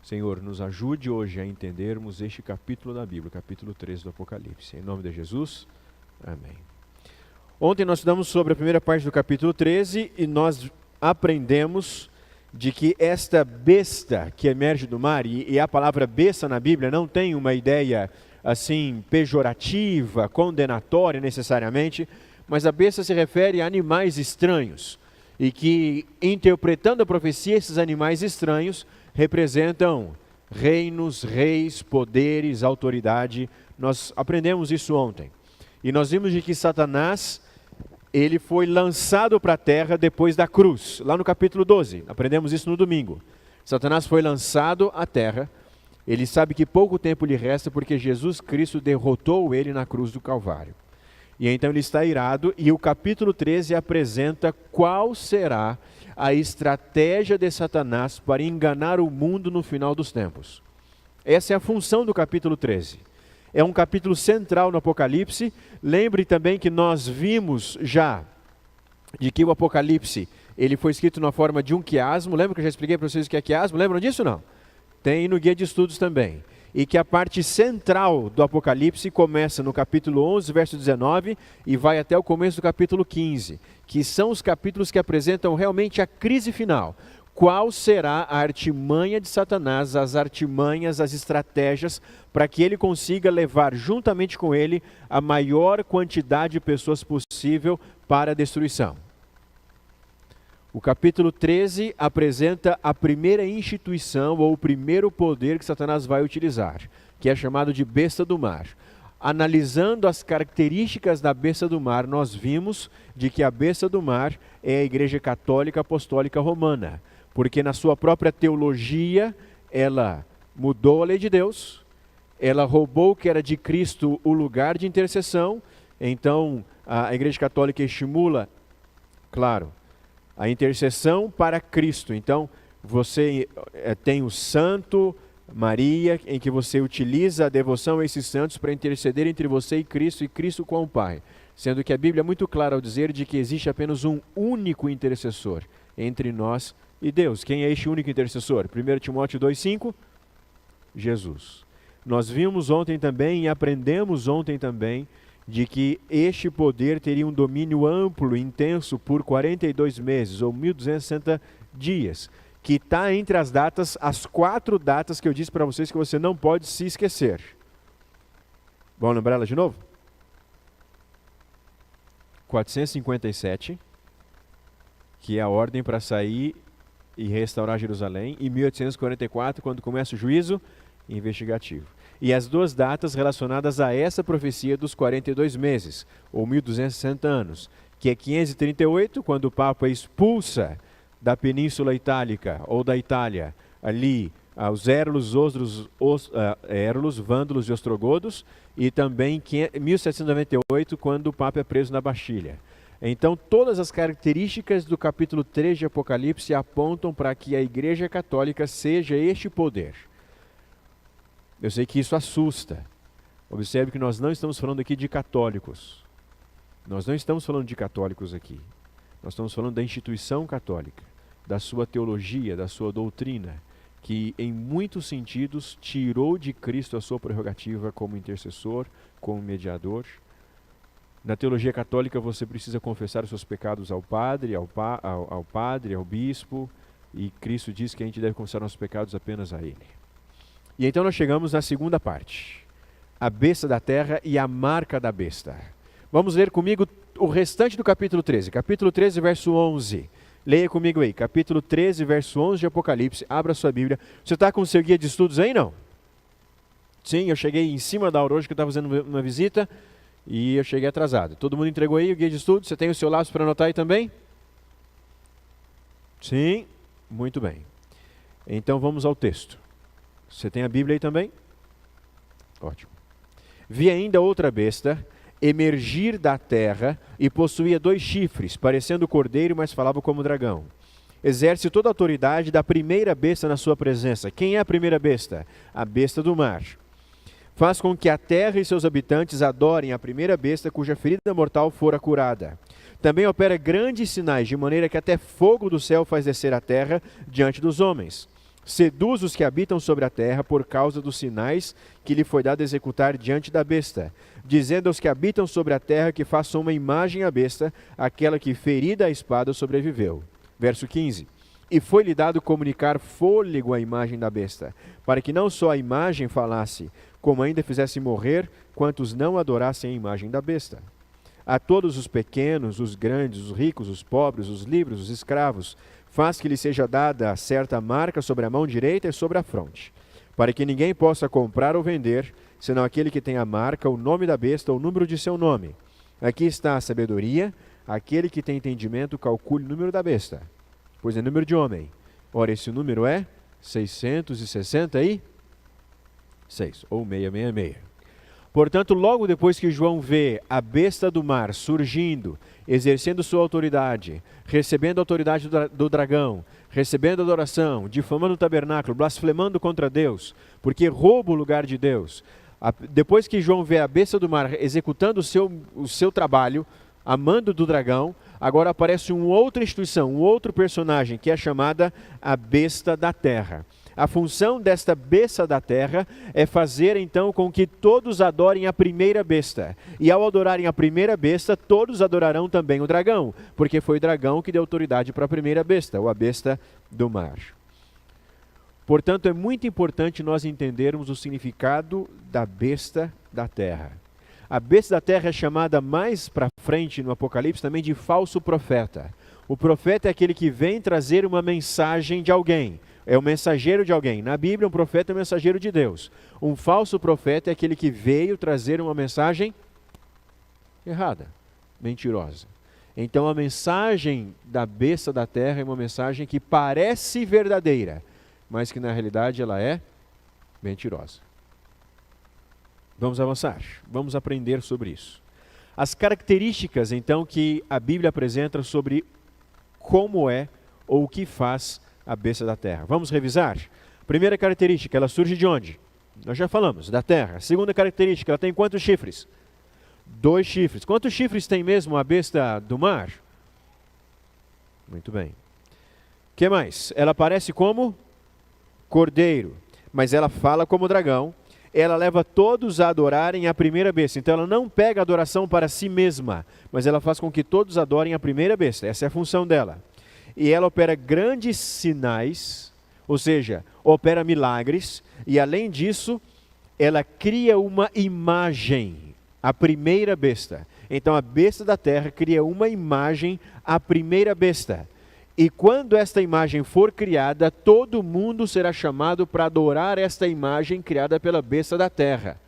Senhor, nos ajude hoje a entendermos este capítulo da Bíblia, capítulo 13 do Apocalipse. Em nome de Jesus, amém. Ontem nós estudamos sobre a primeira parte do capítulo 13 e nós aprendemos de que esta besta que emerge do mar, e a palavra besta na Bíblia não tem uma ideia assim pejorativa, condenatória necessariamente, mas a besta se refere a animais estranhos e que, interpretando a profecia, esses animais estranhos representam reinos, reis, poderes, autoridade. Nós aprendemos isso ontem. E nós vimos de que Satanás, ele foi lançado para a terra depois da cruz, lá no capítulo 12. Aprendemos isso no domingo. Satanás foi lançado à terra. Ele sabe que pouco tempo lhe resta porque Jesus Cristo derrotou ele na cruz do Calvário. E então ele está irado e o capítulo 13 apresenta qual será a estratégia de Satanás para enganar o mundo no final dos tempos. Essa é a função do capítulo 13. É um capítulo central no Apocalipse. Lembre também que nós vimos já de que o Apocalipse ele foi escrito na forma de um quiasmo. Lembra que eu já expliquei para vocês o que é quiasmo? Lembram disso ou não? Tem no guia de estudos também. E que a parte central do Apocalipse começa no capítulo 11, verso 19, e vai até o começo do capítulo 15, que são os capítulos que apresentam realmente a crise final. Qual será a artimanha de Satanás, as artimanhas, as estratégias, para que ele consiga levar juntamente com ele a maior quantidade de pessoas possível para a destruição. O capítulo 13 apresenta a primeira instituição ou o primeiro poder que Satanás vai utilizar, que é chamado de besta do mar. Analisando as características da besta do mar, nós vimos de que a besta do mar é a Igreja Católica Apostólica Romana, porque na sua própria teologia ela mudou a lei de Deus, ela roubou que era de Cristo o lugar de intercessão. Então a Igreja Católica estimula, claro, a intercessão para Cristo. Então, você tem o Santo Maria, em que você utiliza a devoção a esses santos para interceder entre você e Cristo com o Pai. Sendo que a Bíblia é muito clara ao dizer de que existe apenas um único intercessor entre nós e Deus. Quem é este único intercessor? 1 Timóteo 2,5, Jesus. Nós vimos ontem também e aprendemos ontem também de que este poder teria um domínio amplo, intenso, por 42 meses, ou 1.260 dias, que está entre as datas, as 4 datas que eu disse para vocês que você não pode se esquecer. Vamos lembrar ela de novo? 457, que é a ordem para sair e restaurar Jerusalém, e 1844, quando começa o juízo investigativo. E as 2 datas relacionadas a essa profecia dos 42 meses, ou 1.260 anos, que é 538, quando o Papa expulsa da Península Itálica, ou da Itália, ali, os Érulos, Vândalos e Ostrogodos, e também 1798, quando o Papa é preso na Bastilha. Então, todas as características do capítulo 3 de Apocalipse apontam para que a Igreja Católica seja este poder. Eu sei que isso assusta. Observe que nós não estamos falando aqui de católicos. Nós não estamos falando de católicos aqui. Nós estamos falando da instituição católica, da sua teologia, da sua doutrina, que em muitos sentidos tirou de Cristo a sua prerrogativa como intercessor, como mediador. Na teologia católica você precisa confessar os seus pecados ao padre, ao bispo, e Cristo diz que a gente deve confessar nossos pecados apenas a Ele. E então nós chegamos na segunda parte, a besta da terra e a marca da besta. Vamos ler comigo o restante do capítulo 13, capítulo 13, verso 11. Leia comigo aí, capítulo 13, verso 11 de Apocalipse, abra sua Bíblia. Você está com o seu guia de estudos aí, não? Sim, eu cheguei em cima da hora hoje que eu estava fazendo uma visita e eu cheguei atrasado. Todo mundo entregou aí o guia de estudos? Você tem o seu lápis para anotar aí também? Sim, muito bem. Então vamos ao texto. Você tem a Bíblia aí também? Ótimo. Vi ainda outra besta emergir da terra e possuía 2 chifres, parecendo cordeiro, mas falava como dragão. Exerce toda a autoridade da primeira besta na sua presença. Quem é a primeira besta? A besta do mar. Faz com que a terra e seus habitantes adorem a primeira besta cuja ferida mortal fora curada. Também opera grandes sinais, de maneira que até fogo do céu faz descer a terra diante dos homens. Seduz os que habitam sobre a terra por causa dos sinais que lhe foi dado executar diante da besta, dizendo aos que habitam sobre a terra que façam uma imagem à besta, aquela que ferida a espada sobreviveu. Verso 15. E foi-lhe dado comunicar fôlego à imagem da besta, para que não só a imagem falasse, como ainda fizesse morrer quantos não adorassem a imagem da besta. A todos os pequenos, os grandes, os ricos, os pobres, os livres, os escravos, faz que lhe seja dada certa marca sobre a mão direita e sobre a fronte, para que ninguém possa comprar ou vender, senão aquele que tem a marca, o nome da besta ou o número de seu nome. Aqui está a sabedoria, aquele que tem entendimento calcule o número da besta, pois é número de homem. Ora, esse número é 666, ou 666. Portanto, logo depois que João vê a besta do mar surgindo, exercendo sua autoridade, recebendo a autoridade do dragão, recebendo adoração, difamando o tabernáculo, blasfemando contra Deus, porque rouba o lugar de Deus. Depois que João vê a besta do mar executando o seu trabalho, a mando do dragão, agora aparece uma outra instituição, um outro personagem, que é chamada a besta da terra. A função desta besta da terra é fazer então com que todos adorem a primeira besta. E ao adorarem a primeira besta, todos adorarão também o dragão, porque foi o dragão que deu autoridade para a primeira besta, ou a besta do mar. Portanto, é muito importante nós entendermos o significado da besta da terra. A besta da terra é chamada mais para frente no Apocalipse também de falso profeta. O profeta é aquele que vem trazer uma mensagem de alguém. É o mensageiro de alguém. Na Bíblia, um profeta é o mensageiro de Deus. Um falso profeta é aquele que veio trazer uma mensagem errada, mentirosa. Então, a mensagem da besta da terra é uma mensagem que parece verdadeira, mas que na realidade ela é mentirosa. Vamos avançar, vamos aprender sobre isso. As características, então, que a Bíblia apresenta sobre como é ou o que faz a besta da terra. Vamos revisar? Primeira característica, ela surge de onde? Nós já falamos, da terra. Segunda característica, ela tem quantos chifres? 2 chifres. Quantos chifres tem mesmo a besta do mar? Muito bem. O que mais? Ela aparece como cordeiro, mas ela fala como dragão. Ela leva todos a adorarem a primeira besta. Então ela não pega a adoração para si mesma, mas ela faz com que todos adorem a primeira besta. Essa é a função dela. E ela opera grandes sinais, ou seja, opera milagres, e além disso, ela cria uma imagem, a primeira besta. Então a besta da terra cria uma imagem, a primeira besta. E quando esta imagem for criada, todo mundo será chamado para adorar esta imagem criada pela besta da terra.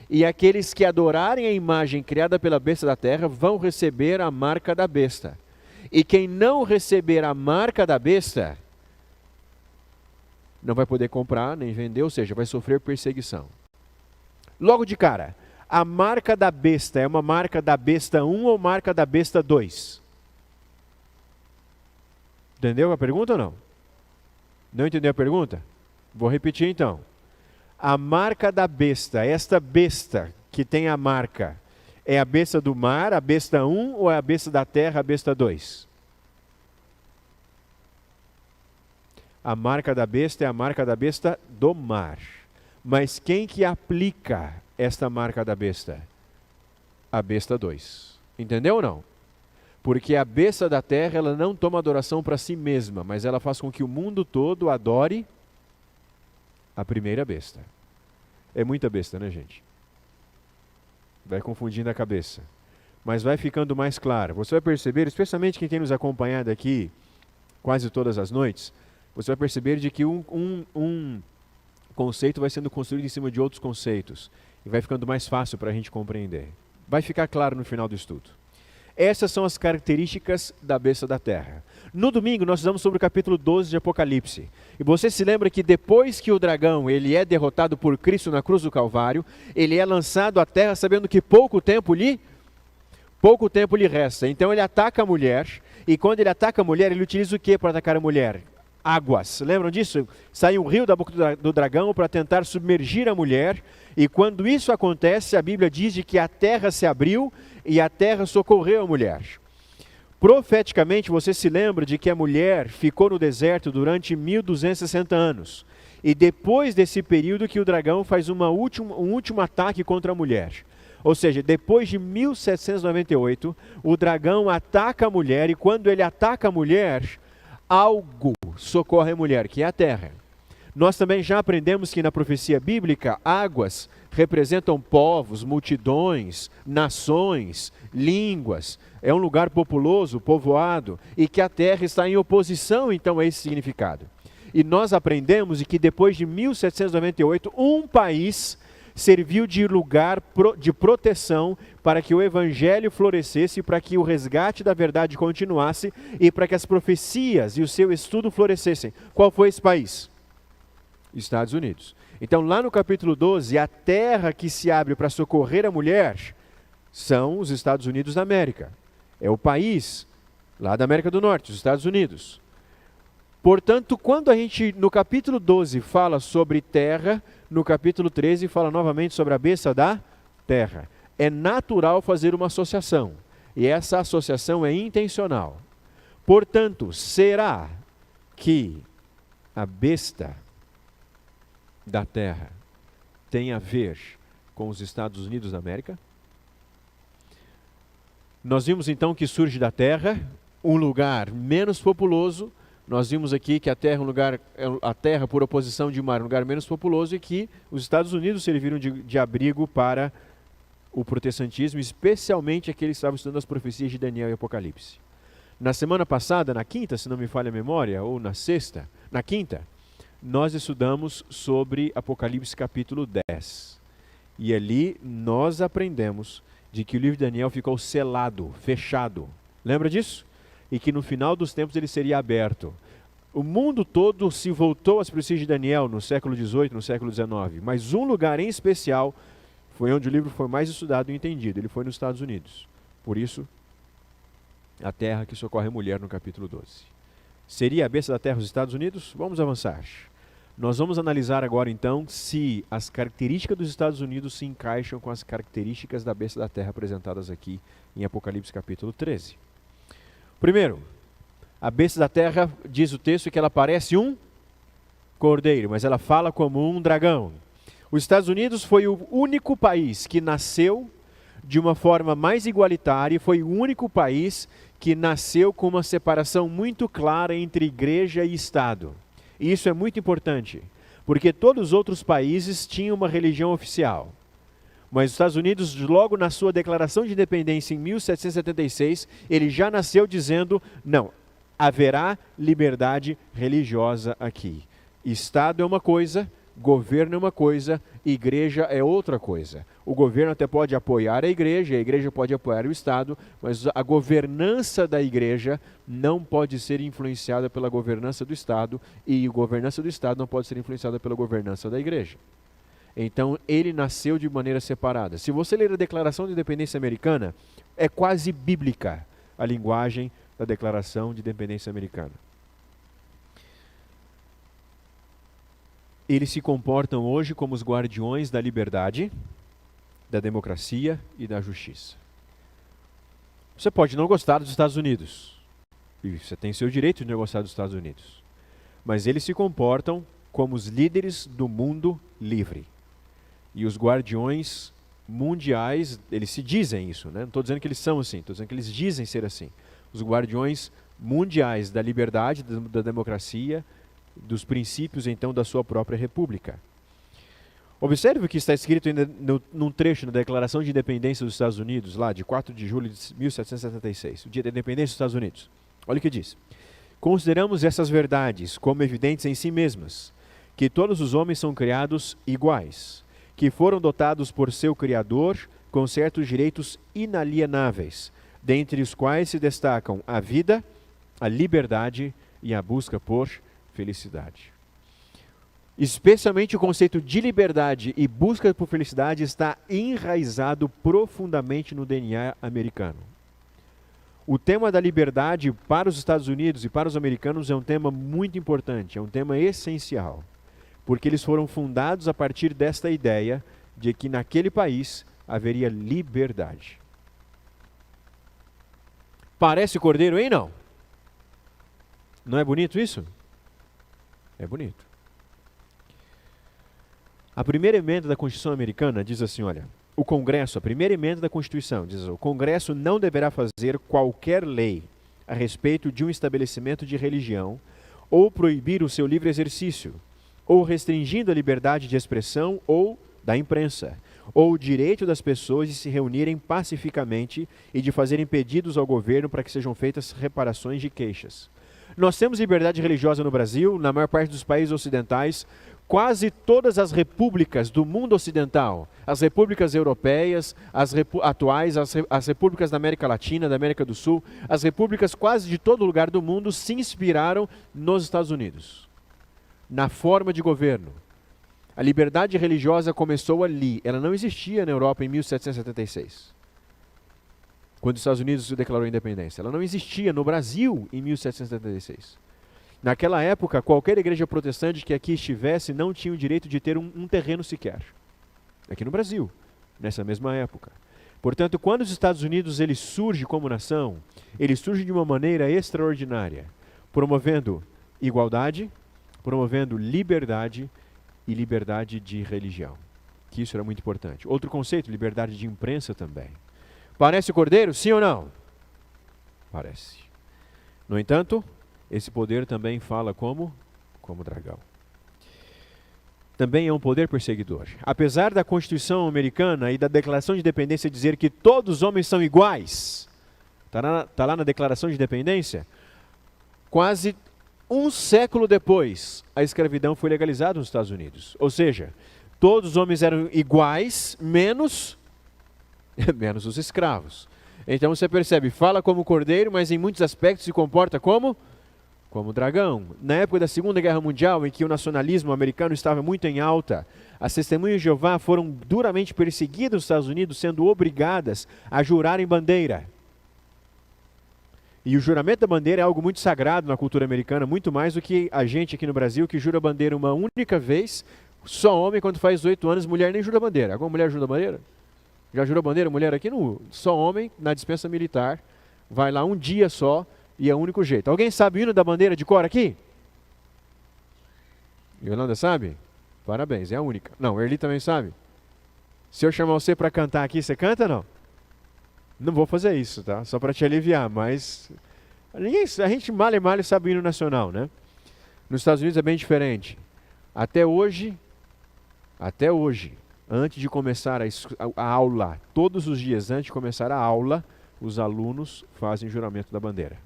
E aqueles que adorarem a imagem criada pela besta da terra vão receber a marca da besta. E quem não receber a marca da besta, não vai poder comprar nem vender, ou seja, vai sofrer perseguição. Logo de cara, a marca da besta é uma marca da besta 1 ou marca da besta 2? Entendeu a pergunta ou não? Não entendeu a pergunta? Vou repetir então. A marca da besta, esta besta que tem a marca, é a besta do mar, a besta 1, ou é a besta da terra, a besta 2? A marca da besta é a marca da besta do mar. Mas quem que aplica esta marca da besta? A besta 2. Entendeu ou não? Porque a besta da terra, ela não toma adoração para si mesma, mas ela faz com que o mundo todo adore a primeira besta. É muita besta, né, gente? Vai confundindo a cabeça. Mas vai ficando mais claro. Você vai perceber, especialmente quem tem nos acompanhado aqui quase todas as noites, você vai perceber de que um conceito vai sendo construído em cima de outros conceitos. E vai ficando mais fácil para a gente compreender. Vai ficar claro no final do estudo. Essas são as características da besta da terra. No domingo nós estudamos sobre o capítulo 12 de Apocalipse. E você se lembra que depois que o dragão ele é derrotado por Cristo na cruz do Calvário, ele é lançado à terra sabendo que pouco tempo lhe resta. Então ele ataca a mulher, e quando ele ataca a mulher, ele utiliza o que para atacar a mulher? Águas. Lembram disso? Sai um rio da boca do dragão para tentar submergir a mulher, e quando isso acontece, a Bíblia diz de que a terra se abriu e a terra socorreu a mulher. Profeticamente, você se lembra de que a mulher ficou no deserto durante 1260 anos. E depois desse período que o dragão faz um último ataque contra a mulher. Ou seja, depois de 1798, o dragão ataca a mulher, e quando ele ataca a mulher, algo socorre a mulher, que é a terra. Nós também já aprendemos que na profecia bíblica, águas representam povos, multidões, nações, línguas. É um lugar populoso, povoado, e que a terra está em oposição, então, a esse significado. E nós aprendemos que depois de 1798, um país serviu de lugar de proteção para que o evangelho florescesse, para que o resgate da verdade continuasse e para que as profecias e o seu estudo florescessem. Qual foi esse país? Estados Unidos. Então, lá no capítulo 12, a terra que se abre para socorrer a mulher são os Estados Unidos da América. É o país lá da América do Norte, os Estados Unidos. Portanto, quando a gente, no capítulo 12, fala sobre terra, no capítulo 13 fala novamente sobre a besta da terra. É natural fazer uma associação, e essa associação é intencional. Portanto, será que a besta da terra tem a ver com os Estados Unidos da América? Nós vimos então que surge da terra um lugar menos populoso. Nós vimos aqui que a terra, a terra por oposição de mar, é um lugar menos populoso, e que os Estados Unidos serviram de abrigo para o protestantismo, especialmente aqueles que estavam estudando as profecias de Daniel e Apocalipse. Na semana passada, na quinta, se não me falha a memória, ou na sexta, na quinta, nós estudamos sobre Apocalipse capítulo 10. E ali nós aprendemos de que o livro de Daniel ficou selado, fechado. Lembra disso? E que no final dos tempos ele seria aberto. O mundo todo se voltou às profecias de Daniel no século XVIII, no século XIX, mas um lugar em especial foi onde o livro foi mais estudado e entendido. Ele foi nos Estados Unidos. Por isso, a terra que socorre a mulher no capítulo 12. Seria a besta da terra os Estados Unidos? Vamos avançar. Nós vamos analisar agora então se as características dos Estados Unidos se encaixam com as características da besta da terra apresentadas aqui em Apocalipse capítulo 13. Primeiro, a besta da terra, diz o texto, que ela parece um cordeiro, mas ela fala como um dragão. Os Estados Unidos foi o único país que nasceu de uma forma mais igualitária, e foi o único país que nasceu com uma separação muito clara entre igreja e Estado. E isso é muito importante, porque todos os outros países tinham uma religião oficial. Mas os Estados Unidos, logo na sua declaração de independência em 1776, ele já nasceu dizendo, não, haverá liberdade religiosa aqui. Estado é uma coisa, governo é uma coisa, igreja é outra coisa. O governo até pode apoiar a igreja pode apoiar o Estado, mas a governança da igreja não pode ser influenciada pela governança do Estado, e a governança do Estado não pode ser influenciada pela governança da igreja. Então, ele nasceu de maneira separada. Se você ler a Declaração de Independência Americana, é quase bíblica a linguagem da Declaração de Independência Americana. Eles se comportam hoje como os guardiões da liberdade, da democracia e da justiça. Você pode não gostar dos Estados Unidos, e você tem seu direito de não gostar dos Estados Unidos, mas eles se comportam como os líderes do mundo livre. E os guardiões mundiais, eles se dizem isso, né? Não estou dizendo que eles são assim, estou dizendo que eles dizem ser assim. Os guardiões mundiais da liberdade, da democracia, dos princípios, então, da sua própria república. Observe o que está escrito ainda num trecho na Declaração de Independência dos Estados Unidos, lá de 4 de julho de 1776, o dia da independência dos Estados Unidos. Olha o que diz. Consideramos essas verdades como evidentes em si mesmas, que todos os homens são criados iguais, que foram dotados por seu Criador com certos direitos inalienáveis, dentre os quais se destacam a vida, a liberdade e a busca por felicidade. Especialmente o conceito de liberdade e busca por felicidade está enraizado profundamente no DNA americano. O tema da liberdade para os Estados Unidos e para os americanos é um tema muito importante, é um tema essencial, porque eles foram fundados a partir desta ideia de que naquele país haveria liberdade. Parece cordeiro, hein? Não. Não é bonito isso? É bonito. A primeira emenda da Constituição americana diz assim, olha, o Congresso, a primeira emenda da Constituição, diz o Congresso não deverá fazer qualquer lei a respeito de um estabelecimento de religião ou proibir o seu livre exercício, ou restringindo a liberdade de expressão ou da imprensa, ou o direito das pessoas de se reunirem pacificamente e de fazerem pedidos ao governo para que sejam feitas reparações de queixas. Nós temos liberdade religiosa no Brasil, na maior parte dos países ocidentais. Quase todas as repúblicas do mundo ocidental, as repúblicas europeias, atuais, as repúblicas da América Latina, da América do Sul, as repúblicas quase de todo lugar do mundo se inspiraram nos Estados Unidos, na forma de governo. A liberdade religiosa começou ali, ela não existia na Europa em 1776, quando os Estados Unidos declarou a independência. Ela não existia no Brasil em 1776. Naquela época, qualquer igreja protestante que aqui estivesse não tinha o direito de ter um terreno sequer. Aqui no Brasil, nessa mesma época. Portanto, quando os Estados Unidos ele surge como nação, ele surge de uma maneira extraordinária, promovendo igualdade, promovendo liberdade e liberdade de religião. Que isso era muito importante. Outro conceito, liberdade de imprensa também. Parece cordeiro? Sim ou não? Parece. No entanto, esse poder também fala como dragão. Também é um poder perseguidor. Apesar da Constituição americana e da Declaração de Independência dizer que todos os homens são iguais, está lá na Declaração de Independência, quase um século depois, a escravidão foi legalizada nos Estados Unidos. Ou seja, todos os homens eram iguais, menos os escravos. Então você percebe, fala como cordeiro, mas em muitos aspectos se comporta como dragão. Na época da Segunda Guerra Mundial, em que o nacionalismo americano estava muito em alta, as testemunhas de Jeová foram duramente perseguidas nos Estados Unidos, sendo obrigadas a jurarem bandeira. E o juramento da bandeira é algo muito sagrado na cultura americana, muito mais do que a gente aqui no Brasil, que jura bandeira uma única vez, só homem quando faz 18 anos, mulher nem jura bandeira. Alguma mulher jura bandeira? Já jurou bandeira? Mulher aqui não. Só homem na dispensa militar, vai lá um dia só, e é o único jeito. Alguém sabe o hino da bandeira de cor aqui? Yolanda sabe? Parabéns, é a única. Não, Erli também sabe. Se eu chamar você para cantar aqui, você canta ou não? Não vou fazer isso, tá? Só para te aliviar, mas a gente mal e mal sabe o hino nacional, né? Nos Estados Unidos é bem diferente. Até hoje, antes de começar a aula, todos os dias antes de começar a aula, os alunos fazem juramento da bandeira.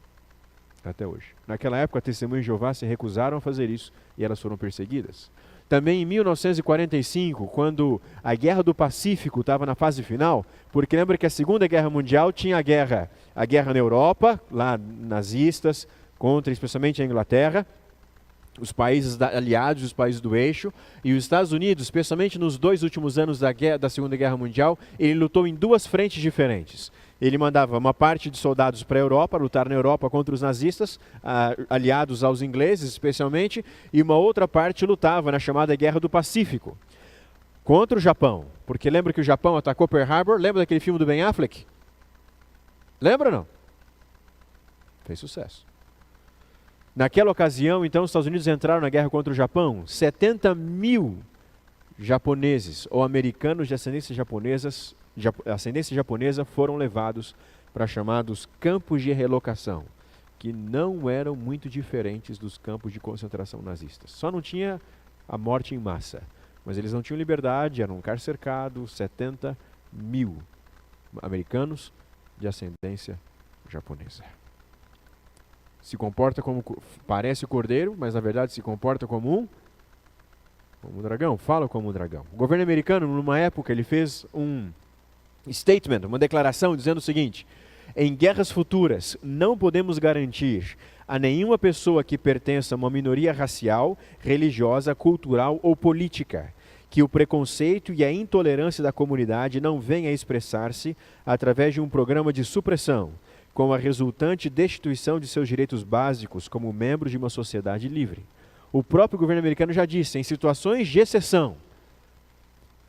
Até hoje. Naquela época, as testemunhas de Jeová se recusaram a fazer isso e elas foram perseguidas. Também em 1945, quando a Guerra do Pacífico estava na fase final, porque lembra que a Segunda Guerra Mundial tinha a guerra na Europa, lá nazistas, contra especialmente a Inglaterra, os países aliados, os países do eixo, e os Estados Unidos, especialmente nos 2 últimos anos da Segunda Guerra Mundial, ele lutou em 2 frentes diferentes. Ele mandava uma parte de soldados para a Europa, lutar na Europa contra os nazistas, aliados aos ingleses especialmente, e uma outra parte lutava na chamada Guerra do Pacífico, contra o Japão. Porque lembra que o Japão atacou Pearl Harbor? Lembra daquele filme do Ben Affleck? Lembra ou não? Fez sucesso. Naquela ocasião, então, os Estados Unidos entraram na guerra contra o Japão. 70 mil japoneses ou americanos de ascendência japonesa foram levados para chamados campos de relocação, que não eram muito diferentes dos campos de concentração nazistas. Só não tinha a morte em massa, mas eles não tinham liberdade, eram um lugar cercado, 70 mil americanos de ascendência japonesa. Se comporta como, parece cordeiro, mas na verdade se comporta como um dragão, fala como um dragão. O governo americano, numa época, ele fez um statement, uma declaração dizendo o seguinte: em guerras futuras, não podemos garantir a nenhuma pessoa que pertença a uma minoria racial, religiosa, cultural ou política que o preconceito e a intolerância da comunidade não venha a expressar-se através de um programa de supressão, com a resultante destituição de seus direitos básicos como membros de uma sociedade livre. O próprio governo americano já disse, em situações de exceção,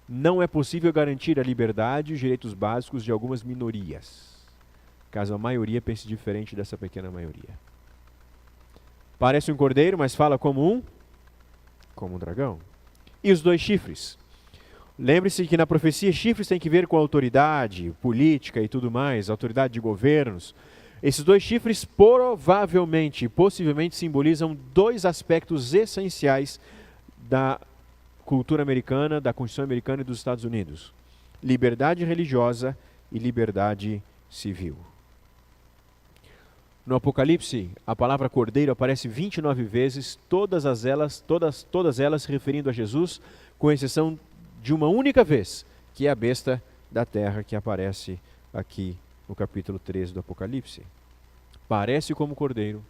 não é possível garantir a liberdade e os direitos básicos de algumas minorias. caso a maioria pense diferente dessa pequena maioria. Parece um cordeiro, mas fala como um dragão. E os 2 chifres? Lembre-se que na profecia chifres tem que ver com autoridade política e tudo mais, autoridade de governos. Esses 2 chifres provavelmente, possivelmente simbolizam 2 aspectos essenciais da cultura americana, da Constituição americana e dos Estados Unidos: liberdade religiosa e liberdade civil. No Apocalipse, a palavra cordeiro aparece 29 vezes, todas elas se referindo a Jesus, com exceção de uma única vez, que é a besta da terra, que aparece aqui no capítulo 13 do Apocalipse. Parece como cordeiro,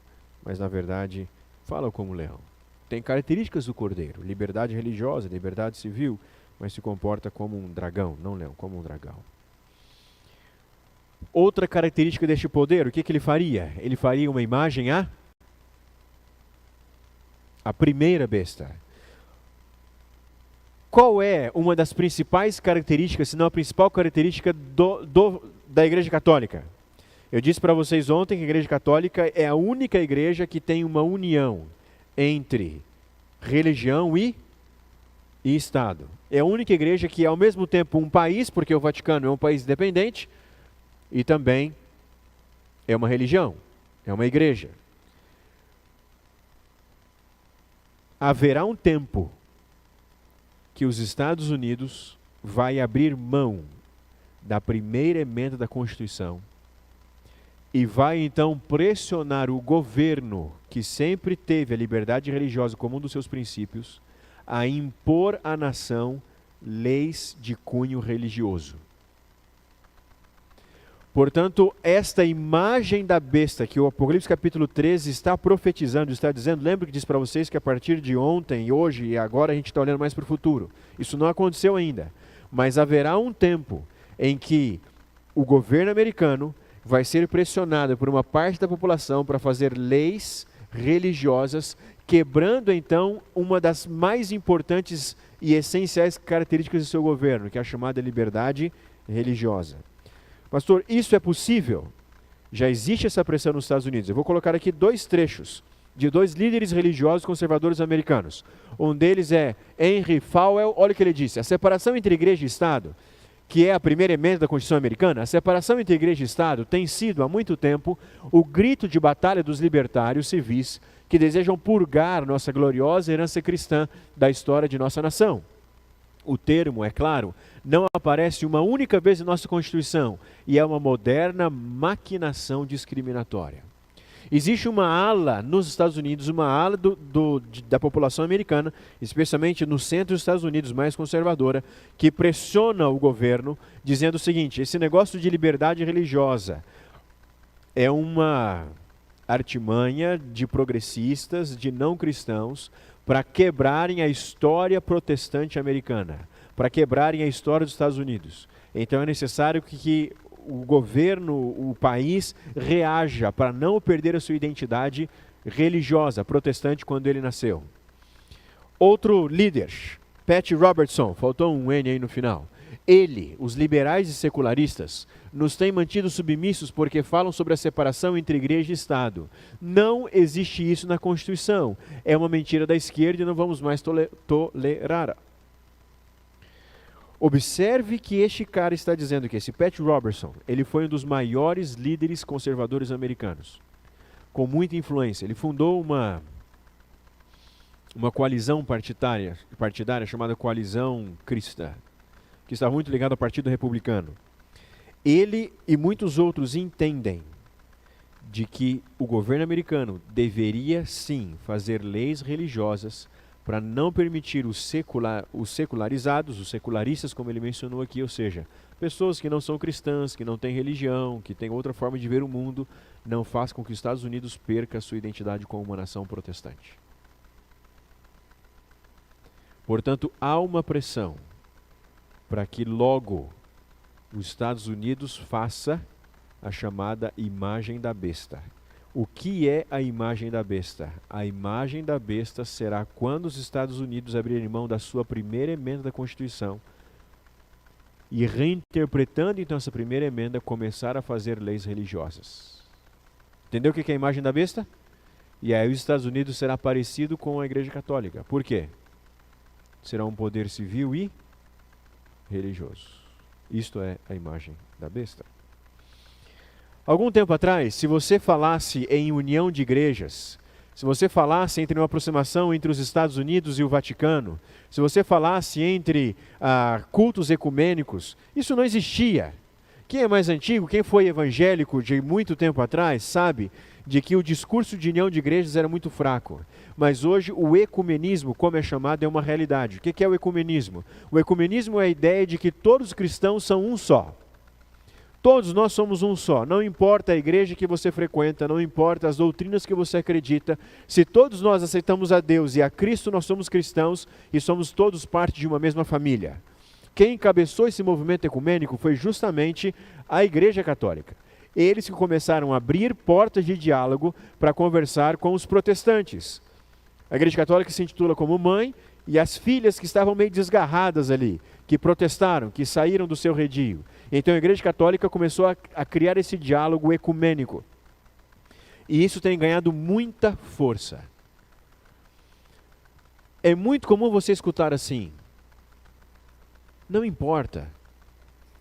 mas na verdade fala como leão. Tem características do cordeiro: liberdade religiosa, liberdade civil, mas se comporta como um dragão, não leão, como um dragão. Outra característica deste poder, o que ele faria? Ele faria uma imagem à primeira besta. Qual é uma das principais características, se não a principal característica da Igreja Católica? Eu disse para vocês ontem que a Igreja Católica é a única igreja que tem uma união entre religião e Estado. É a única igreja que é ao mesmo tempo um país, porque o Vaticano é um país independente, e também é uma religião, é uma igreja. Haverá um tempo que os Estados Unidos vai abrir mão da primeira emenda da Constituição e vai então pressionar o governo, que sempre teve a liberdade religiosa como um dos seus princípios, a impor à nação leis de cunho religioso. Portanto, esta imagem da besta que o Apocalipse capítulo 13 está profetizando, está dizendo, lembro que disse para vocês que a partir de ontem, hoje e agora a gente está olhando mais para o futuro. Isso não aconteceu ainda, mas haverá um tempo em que o governo americano vai ser pressionado por uma parte da população para fazer leis religiosas, quebrando então uma das mais importantes e essenciais características do seu governo, que é a chamada liberdade religiosa. Pastor, isso é possível? Já existe essa pressão nos Estados Unidos. Eu vou colocar aqui 2 trechos de 2 líderes religiosos conservadores americanos. Um deles é Henry Falwell. Olha o que ele disse: a separação entre igreja e Estado, que é a primeira emenda da Constituição americana, a separação entre igreja e Estado tem sido há muito tempo o grito de batalha dos libertários civis que desejam purgar nossa gloriosa herança cristã da história de nossa nação. O termo, é claro, não aparece uma única vez em nossa Constituição e é uma moderna maquinação discriminatória. Existe uma ala nos Estados Unidos, uma ala da população americana, especialmente no centro dos Estados Unidos, mais conservadora, que pressiona o governo, dizendo o seguinte: esse negócio de liberdade religiosa é uma artimanha de progressistas, de não cristãos, para quebrarem a história protestante americana, para quebrarem a história dos Estados Unidos. Então é necessário que o governo, o país, reaja para não perder a sua identidade religiosa protestante quando ele nasceu. Outro líder, Pat Robertson, faltou um N aí no final. Ele, os liberais e secularistas, nos têm mantido submissos porque falam sobre a separação entre igreja e Estado. Não existe isso na Constituição. É uma mentira da esquerda e não vamos mais tolerar. Observe que este cara está dizendo que esse Pat Robertson, ele foi um dos maiores líderes conservadores americanos, com muita influência. Ele fundou uma coalizão partidária chamada Coalizão Cristã, que está muito ligado ao Partido Republicano. Ele e muitos outros entendem de que o governo americano deveria sim fazer leis religiosas para não permitir os secularizados, os secularistas, como ele mencionou aqui, ou seja, pessoas que não são cristãs, que não têm religião, que têm outra forma de ver o mundo, não faz com que os Estados Unidos perca a sua identidade como uma nação protestante. Portanto, há uma pressão para que logo os Estados Unidos faça a chamada imagem da besta. O que é a imagem da besta? A imagem da besta será quando os Estados Unidos abrirem mão da sua primeira emenda da Constituição e reinterpretando então essa primeira emenda, começaram a fazer leis religiosas. Entendeu o que é a imagem da besta? E aí os Estados Unidos será parecido com a Igreja Católica. Por quê? Será um poder civil e religioso. Isto é a imagem da besta. Algum tempo atrás, se você falasse em união de igrejas, se você falasse entre uma aproximação entre os Estados Unidos e o Vaticano, se você falasse entre cultos ecumênicos, isso não existia. Quem é mais antigo, quem foi evangélico de muito tempo atrás, sabe de que o discurso de união de igrejas era muito fraco. Mas hoje o ecumenismo, como é chamado, é uma realidade. O que é o ecumenismo? O ecumenismo é a ideia de que todos os cristãos são um só. Todos nós somos um só. Não importa a igreja que você frequenta, não importa as doutrinas que você acredita. Se todos nós aceitamos a Deus e a Cristo, nós somos cristãos e somos todos parte de uma mesma família. Quem encabeçou esse movimento ecumênico foi justamente a Igreja Católica. Eles que começaram a abrir portas de diálogo para conversar com os protestantes. A Igreja Católica se intitula como mãe, e as filhas que estavam meio desgarradas ali, que protestaram, que saíram do seu redil. Então a Igreja Católica começou a criar esse diálogo ecumênico. E isso tem ganhado muita força. É muito comum você escutar assim: não importa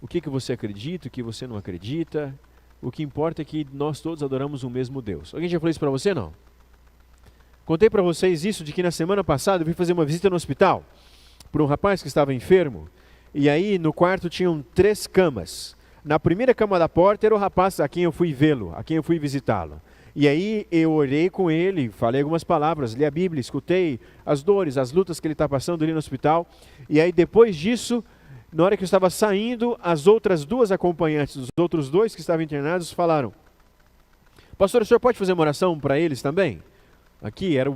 o que você acredita, o que você não acredita, o que importa é que nós todos adoramos o mesmo Deus. Alguém já falou isso para você, não? Contei para vocês isso de que na semana passada eu fui fazer uma visita no hospital para um rapaz que estava enfermo, e aí no quarto tinham 3 camas. Na primeira cama da porta era o rapaz a quem eu fui vê-lo, a quem eu fui visitá-lo. E aí eu orei com ele, falei algumas palavras, li a Bíblia, escutei as dores, as lutas que ele está passando ali no hospital. E aí depois disso, na hora que eu estava saindo, as outras 2 acompanhantes, os outros 2 que estavam internados, falaram: pastor, o senhor pode fazer uma oração para eles também? Aqui era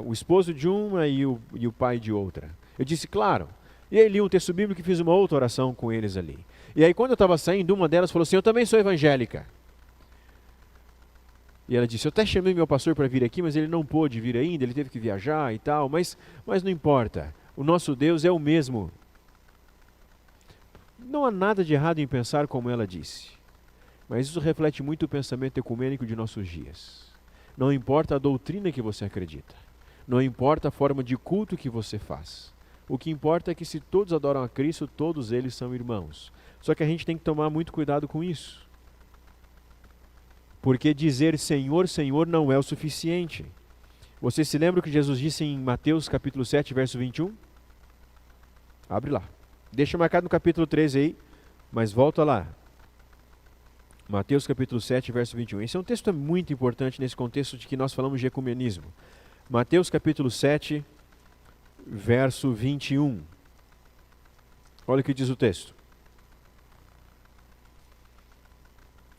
o esposo de uma e o pai de outra. Eu disse, claro. E aí li um texto bíblico e fiz uma outra oração com eles ali. E aí quando eu estava saindo, uma delas falou assim: eu também sou evangélica. E ela disse: eu até chamei meu pastor para vir aqui, mas ele não pôde vir ainda, ele teve que viajar e tal, mas não importa. O nosso Deus é o mesmo. Não há nada de errado em pensar como ela disse, mas isso reflete muito o pensamento ecumênico de nossos dias. Não importa a doutrina que você acredita, não importa a forma de culto que você faz. O que importa é que se todos adoram a Cristo, todos eles são irmãos. Só que a gente tem que tomar muito cuidado com isso. Porque dizer Senhor, Senhor não é o suficiente. Você se lembra o que Jesus disse em Mateus capítulo 7, verso 21? Abre lá. Deixa marcado no capítulo 13 aí, mas volta lá. Mateus capítulo 7, verso 21. Esse é um texto muito importante nesse contexto de que nós falamos de ecumenismo. Mateus capítulo 7, verso 21. Olha o que diz o texto.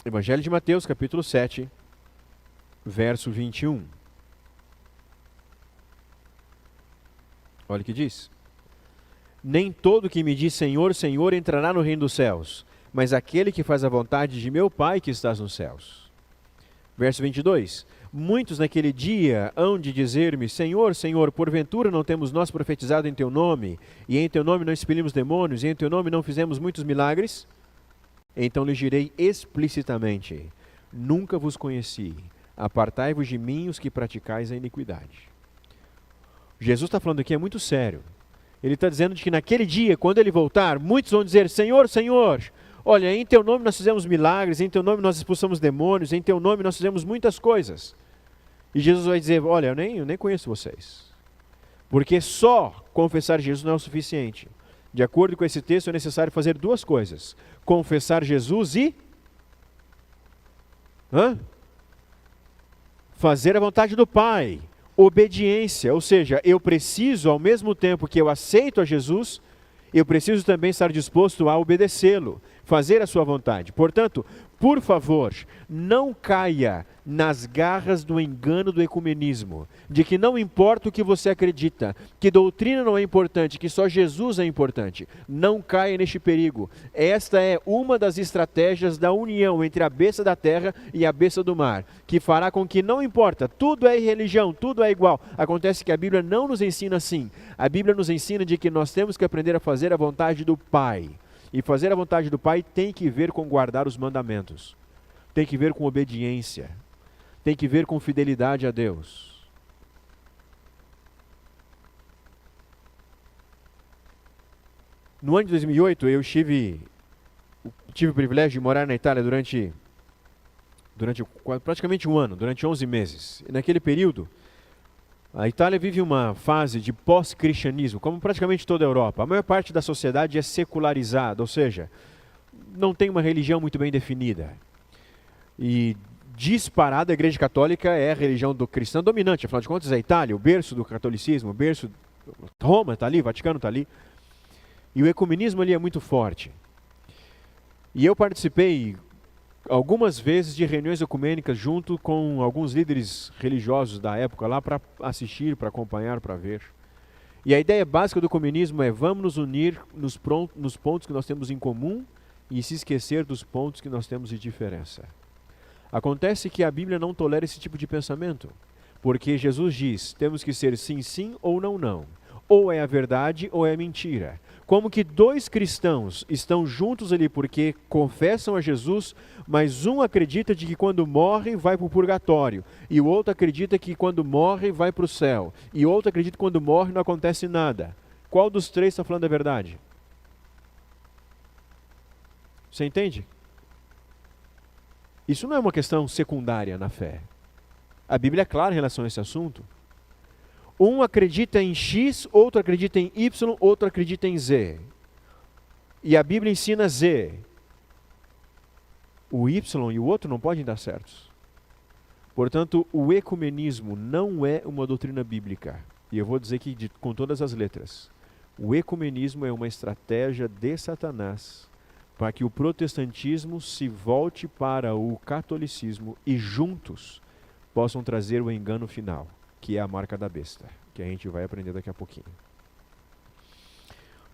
Evangelho de Mateus capítulo 7, verso 21. Olha o que diz. Nem todo que me diz Senhor, Senhor entrará no reino dos céus, mas aquele que faz a vontade de meu Pai que estás nos céus. Verso 22. Muitos naquele dia hão de dizer-me, Senhor, Senhor, porventura não temos nós profetizado em Teu nome, e em Teu nome não expelimos demônios, e em Teu nome não fizemos muitos milagres? Então lhes direi explicitamente, nunca vos conheci, apartai-vos de mim os que praticais a iniquidade. Jesus está falando aqui, é muito sério. Ele está dizendo que naquele dia, quando Ele voltar, muitos vão dizer, Senhor, Senhor, olha, em Teu nome nós fizemos milagres, em Teu nome nós expulsamos demônios, em Teu nome nós fizemos muitas coisas. E Jesus vai dizer, olha, eu nem conheço vocês. Porque só confessar Jesus não é o suficiente. De acordo com esse texto, é necessário fazer 2 coisas. Confessar Jesus e fazer a vontade do Pai. Obediência, ou seja, eu preciso, ao mesmo tempo que eu aceito a Jesus, eu preciso também estar disposto a obedecê-lo, fazer a sua vontade. Portanto, por favor, não caia nas garras do engano do ecumenismo, de que não importa o que você acredita, que doutrina não é importante, que só Jesus é importante. Não caia neste perigo. Esta é uma das estratégias da união entre a besta da terra e a besta do mar, que fará com que não importa, tudo é religião, tudo é igual. Acontece que a Bíblia não nos ensina assim. A Bíblia nos ensina de que nós temos que aprender a fazer a vontade do Pai. E fazer a vontade do Pai tem que ver com guardar os mandamentos. Tem que ver com obediência. Tem que ver com fidelidade a Deus. No ano de 2008, eu tive o privilégio de morar na Itália durante praticamente um ano, durante 11 meses. E naquele período, a Itália vive uma fase de pós-cristianismo, como praticamente toda a Europa. A maior parte da sociedade é secularizada, ou seja, não tem uma religião muito bem definida. E disparada, a Igreja Católica é a religião cristã dominante. Afinal de contas, a Itália, o berço do catolicismo, o berço... Roma está ali, o Vaticano está ali. E o ecumenismo ali é muito forte. E eu participei algumas vezes de reuniões ecumênicas junto com alguns líderes religiosos da época lá para assistir, para acompanhar, para ver. E a ideia básica do ecumenismo é: vamos nos unir nos pontos que nós temos em comum e se esquecer dos pontos que nós temos de diferença. Acontece que a Bíblia não tolera esse tipo de pensamento, porque Jesus diz: temos que ser sim, sim ou não, não. Ou é a verdade ou é a mentira. Como que dois cristãos estão juntos ali porque confessam a Jesus, mas um acredita de que quando morre vai para o purgatório, e o outro acredita que quando morre vai para o céu, e o outro acredita que quando morre não acontece nada. Qual dos três está falando a verdade? Você entende? Isso não é uma questão secundária na fé. A Bíblia é clara em relação a esse assunto. Um acredita em X, outro acredita em Y, outro acredita em Z. E a Bíblia ensina Z. O Y e o outro não podem dar certos. Portanto, o ecumenismo não é uma doutrina bíblica. E eu vou dizer aqui com todas as letras. O ecumenismo é uma estratégia de Satanás para que o protestantismo se volte para o catolicismo e juntos possam trazer o engano final, que é a marca da besta, que a gente vai aprender daqui a pouquinho.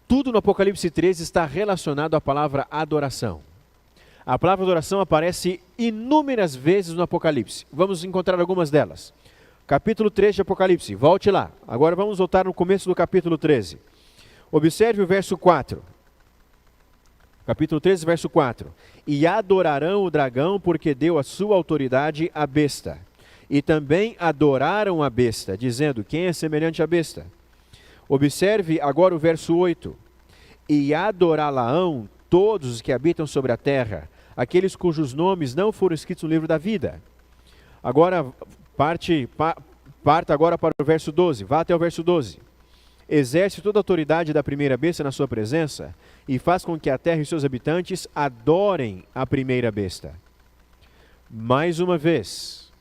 Tudo no Apocalipse 13 está relacionado à palavra adoração. A palavra adoração aparece inúmeras vezes no Apocalipse. Vamos encontrar algumas delas. Capítulo 3 de Apocalipse, volte lá. Agora vamos voltar no começo do capítulo 13. Observe o verso 4. Capítulo 13, verso 4. E adorarão o dragão porque deu a sua autoridade à besta. E também adoraram a besta, dizendo: quem é semelhante à besta? Observe agora o verso 8. E adorá-la-ão todos os que habitam sobre a terra, aqueles cujos nomes não foram escritos no livro da vida. Agora, parta agora para o verso 12, vá até o verso 12. Exerce toda a autoridade da primeira besta na sua presença, e faz com que a terra e seus habitantes adorem a primeira besta. Mais uma vez,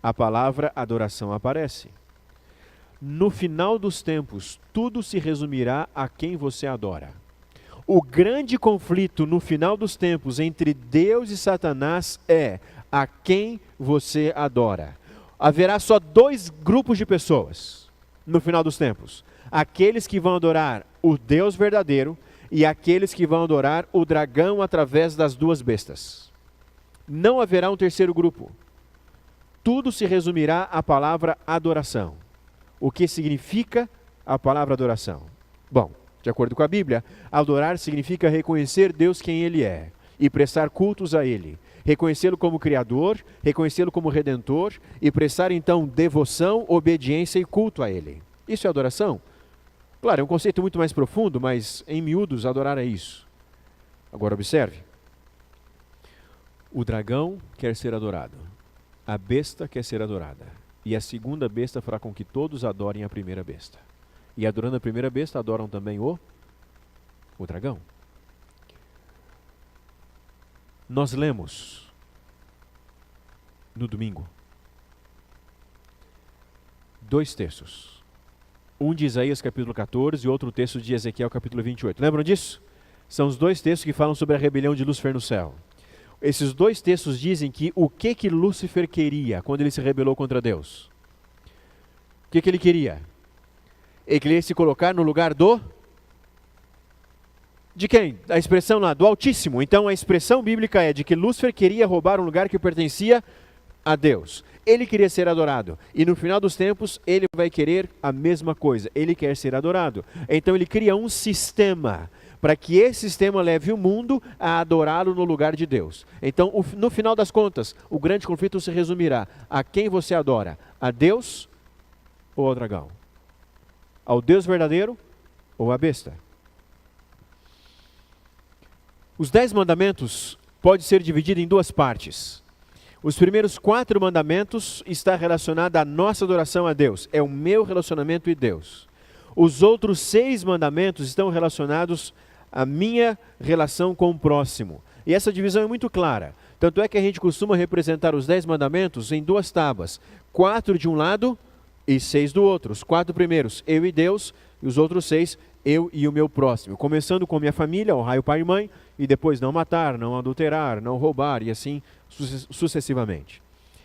a palavra adoração aparece. No final dos tempos, tudo se resumirá a quem você adora. O grande conflito no final dos tempos entre Deus e Satanás é a quem você adora. Haverá só dois grupos de pessoas no final dos tempos: aqueles que vão adorar o Deus verdadeiro e aqueles que vão adorar o dragão através das duas bestas. Não haverá um terceiro grupo. Tudo se resumirá à palavra adoração. O que significa a palavra adoração? Bom, de acordo com a Bíblia, adorar significa reconhecer Deus quem Ele é e prestar cultos a Ele. Reconhecê-lo como Criador, reconhecê-lo como Redentor e prestar então devoção, obediência e culto a Ele. Isso é adoração? Claro, é um conceito muito mais profundo, mas em miúdos adorar é isso. Agora observe. O dragão quer ser adorado. A besta quer ser adorada. E a segunda besta fará com que todos adorem a primeira besta. E adorando a primeira besta, adoram também o dragão. Nós lemos no domingo 2 textos. Um de Isaías capítulo 14 e outro texto de Ezequiel capítulo 28. Lembram disso? São os 2 textos que falam sobre a rebelião de Lúcifer no céu. Esses 2 textos dizem que o que Lúcifer queria quando ele se rebelou contra Deus? O que ele queria? Ele queria se colocar no lugar de quem? A expressão lá, do Altíssimo. Então a expressão bíblica é de que Lúcifer queria roubar um lugar que pertencia a Deus. Ele queria ser adorado. E no final dos tempos, ele vai querer a mesma coisa. Ele quer ser adorado. Então ele cria um sistema para que esse sistema leve o mundo a adorá-lo no lugar de Deus. Então, no final das contas, o grande conflito se resumirá: a quem você adora? A Deus ou ao dragão? Ao Deus verdadeiro ou à besta? Os 10 mandamentos podem ser divididos em duas partes. Os primeiros 4 mandamentos estão relacionados à nossa adoração a Deus. É o meu relacionamento e Deus. Os outros 6 mandamentos estão relacionados à minha relação com o próximo. E essa divisão é muito clara. Tanto é que a gente costuma representar os 10 mandamentos em 2 tábuas. 4 de um lado e 6 do outro. Os 4 primeiros, eu e Deus, e os outros 6, eu e o meu próximo. Começando com minha família, honrar o pai e mãe, e depois não matar, não adulterar, não roubar, e assim sucessivamente.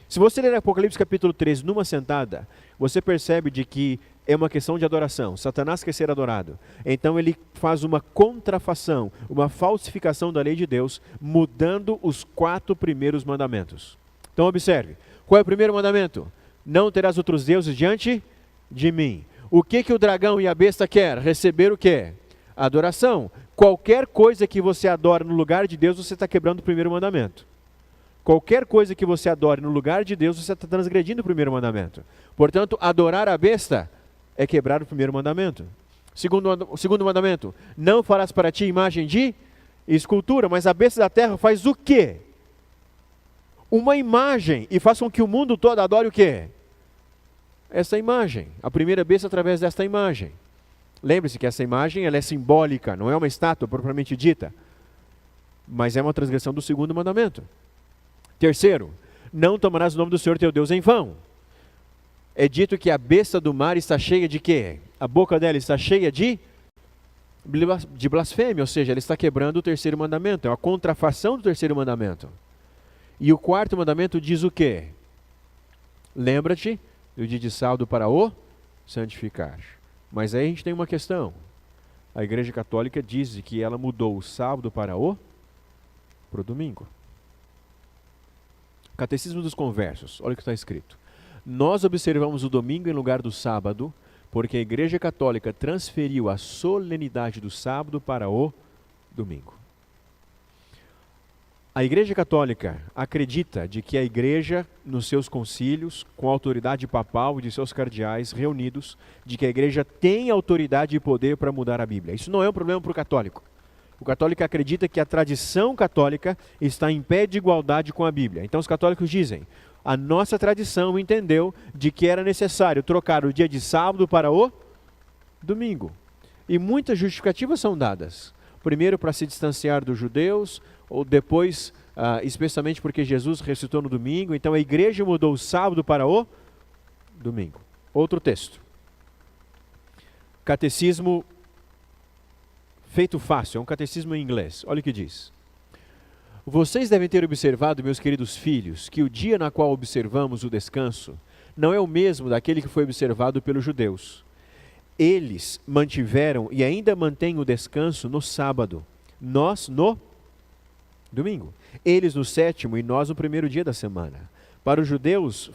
Se você ler Apocalipse capítulo 13 numa sentada, você percebe de que é uma questão de adoração. Satanás quer ser adorado. Então ele faz uma contrafação, uma falsificação da lei de Deus, mudando os 4 primeiros mandamentos. Então observe, qual é o primeiro mandamento? Não terás outros deuses diante de mim. O que o dragão e a besta quer? Receber o quê? Adoração. Qualquer coisa que você adora no lugar de Deus, você está quebrando o primeiro mandamento. Qualquer coisa que você adore no lugar de Deus, você está transgredindo o primeiro mandamento. Portanto, adorar a besta é quebrar o primeiro mandamento. Segundo mandamento, não farás para ti imagem de escultura, mas a besta da terra faz o quê? Uma imagem, e faz com que o mundo todo adore o quê? Essa imagem. A primeira besta através desta imagem. Lembre-se que essa imagem ela é simbólica, não é uma estátua propriamente dita, mas é uma transgressão do segundo mandamento. Terceiro, não tomarás o nome do Senhor teu Deus em vão. É dito que a besta do mar está cheia de quê? A boca dela está cheia de blasfêmia, ou seja, ela está quebrando o terceiro mandamento, é uma contrafação do terceiro mandamento. E o quarto mandamento diz o quê? Lembra-te do dia de sábado para o santificar. Mas aí a gente tem uma questão. A Igreja Católica diz que ela mudou o sábado para o domingo. Catecismo dos Conversos, olha o que está escrito. Nós observamos o domingo em lugar do sábado, porque a Igreja Católica transferiu a solenidade do sábado para o domingo. A Igreja Católica acredita de que a Igreja, nos seus concílios, com a autoridade papal e de seus cardeais reunidos, de que a Igreja tem autoridade e poder para mudar a Bíblia. Isso não é um problema para o católico. O católico acredita que a tradição católica está em pé de igualdade com a Bíblia. Então os católicos dizem, a nossa tradição entendeu de que era necessário trocar o dia de sábado para o domingo. E muitas justificativas são dadas. Primeiro para se distanciar dos judeus, ou depois, especialmente porque Jesus ressuscitou no domingo, então a igreja mudou o sábado para o domingo. Outro texto. Catecismo feito fácil, é um catecismo em inglês. Olha o que diz. Vocês devem ter observado, meus queridos filhos, que o dia na qual observamos o descanso não é o mesmo daquele que foi observado pelos judeus. Eles mantiveram e ainda mantêm o descanso no sábado, nós no domingo. Eles no 7º e nós no primeiro dia da semana. Para os judeus,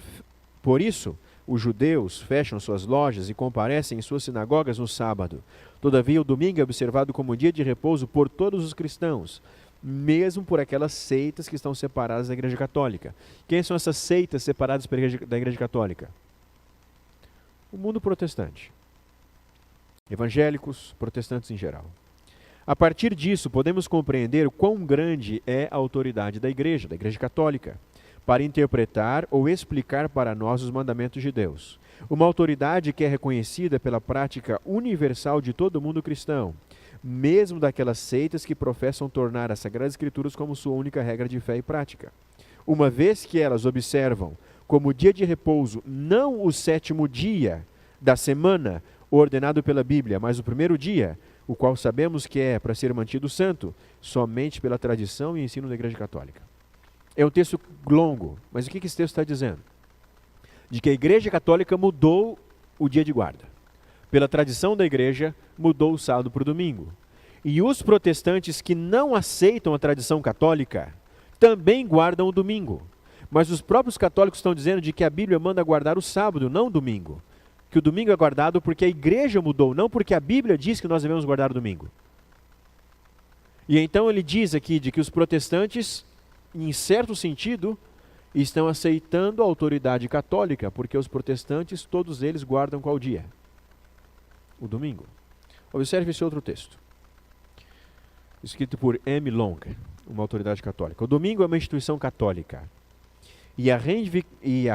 por isso, os judeus fecham suas lojas e comparecem em suas sinagogas no sábado. Todavia, o domingo é observado como dia de repouso por todos os cristãos, mesmo por aquelas seitas que estão separadas da Igreja Católica. Quem são essas seitas separadas da Igreja Católica? O mundo protestante. Evangélicos, protestantes em geral. A partir disso, podemos compreender o quão grande é a autoridade da Igreja Católica, para interpretar ou explicar para nós os mandamentos de Deus. Uma autoridade que é reconhecida pela prática universal de todo mundo cristão, mesmo daquelas seitas que professam tornar as Sagradas Escrituras como sua única regra de fé e prática. Uma vez que elas observam como dia de repouso não o 7º dia da semana ordenado pela Bíblia, mas o primeiro dia, o qual sabemos que é para ser mantido santo, somente pela tradição e ensino da Igreja Católica. É um texto longo, mas o que esse texto está dizendo? De que a Igreja Católica mudou o dia de guarda. Pela tradição da Igreja, mudou o sábado para o domingo. E os protestantes que não aceitam a tradição católica, também guardam o domingo. Mas os próprios católicos estão dizendo de que a Bíblia manda guardar o sábado, não o domingo. Que o domingo é guardado porque a Igreja mudou, não porque a Bíblia diz que nós devemos guardar o domingo. E então ele diz aqui de que os protestantes, em certo sentido, estão aceitando a autoridade católica, porque os protestantes, todos eles guardam qual dia? O domingo. Observe esse outro texto, escrito por M. Long, uma autoridade católica. O domingo é uma instituição católica, e a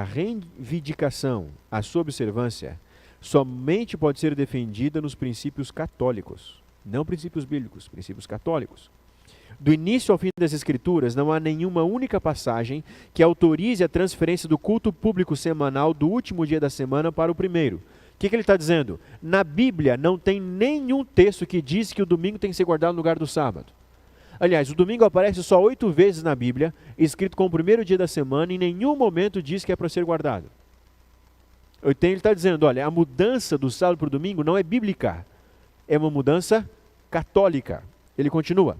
reivindicação, a sua observância, somente pode ser defendida nos princípios católicos, não princípios bíblicos, princípios católicos. Do início ao fim das Escrituras, não há nenhuma única passagem que autorize a transferência do culto público semanal do último dia da semana para o primeiro. O que ele está dizendo? Na Bíblia não tem nenhum texto que diz que o domingo tem que ser guardado no lugar do sábado. Aliás, o domingo aparece só 8 vezes na Bíblia, escrito como o primeiro dia da semana, e em nenhum momento diz que é para ser guardado. Então ele está dizendo, olha, a mudança do sábado para o domingo não é bíblica, é uma mudança católica. Ele continua.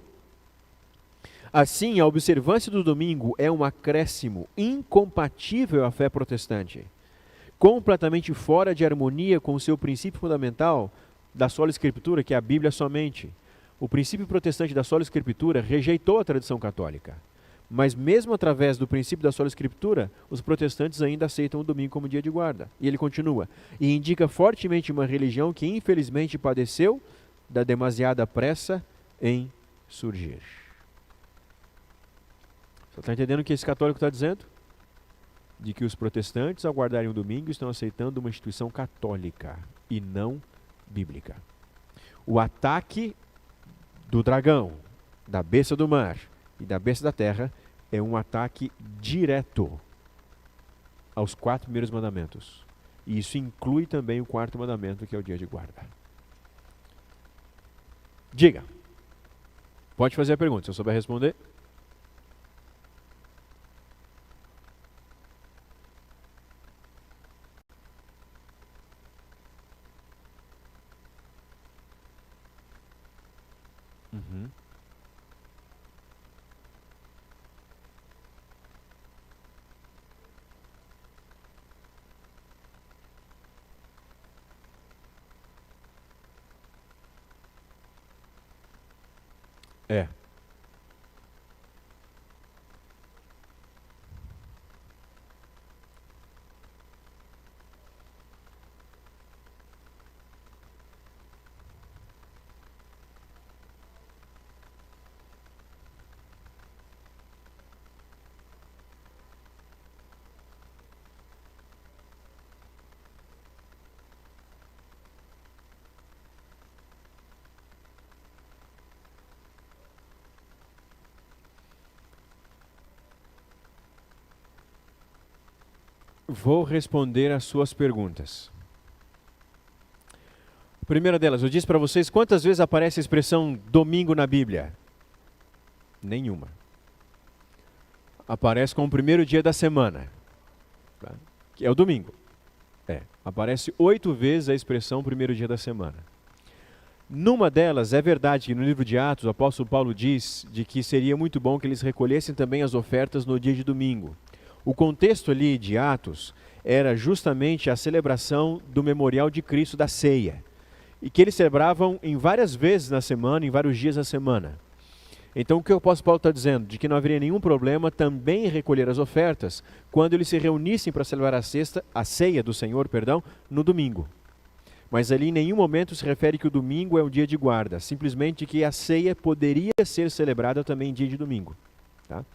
Assim, a observância do domingo é um acréscimo incompatível à fé protestante, completamente fora de harmonia com o seu princípio fundamental da sola escritura, que é a Bíblia somente. O princípio protestante da sola escritura rejeitou a tradição católica, mas mesmo através do princípio da sola escritura, os protestantes ainda aceitam o domingo como dia de guarda. E ele continua, e indica fortemente uma religião que infelizmente padeceu da demasiada pressa em surgir. Você está entendendo o que esse católico está dizendo? De que os protestantes, ao guardarem o domingo, estão aceitando uma instituição católica e não bíblica. O ataque do dragão, da besta do mar e da besta da terra é um ataque direto aos 4 primeiros mandamentos. E isso inclui também o 4º mandamento, que é o dia de guarda. Diga. Pode fazer a pergunta, se eu souber responder. Uhum. É. Vou responder às suas perguntas. A primeira delas, eu disse para vocês quantas vezes aparece a expressão domingo na Bíblia? Nenhuma. Aparece como o primeiro dia da semana, tá? Que é o domingo. Aparece 8 vezes a expressão primeiro dia da semana. Numa delas, é verdade que no livro de Atos, o apóstolo Paulo diz de que seria muito bom que eles recolhessem também as ofertas no dia de domingo. O contexto ali de Atos era justamente a celebração do memorial de Cristo da ceia, e que eles celebravam em várias vezes na semana, em vários dias na semana. Então o que o apóstolo Paulo está dizendo? De que não haveria nenhum problema também em recolher as ofertas quando eles se reunissem para celebrar a ceia do Senhor, no domingo. Mas ali em nenhum momento se refere que o domingo é um dia de guarda, simplesmente que a ceia poderia ser celebrada também em dia de domingo. Tá?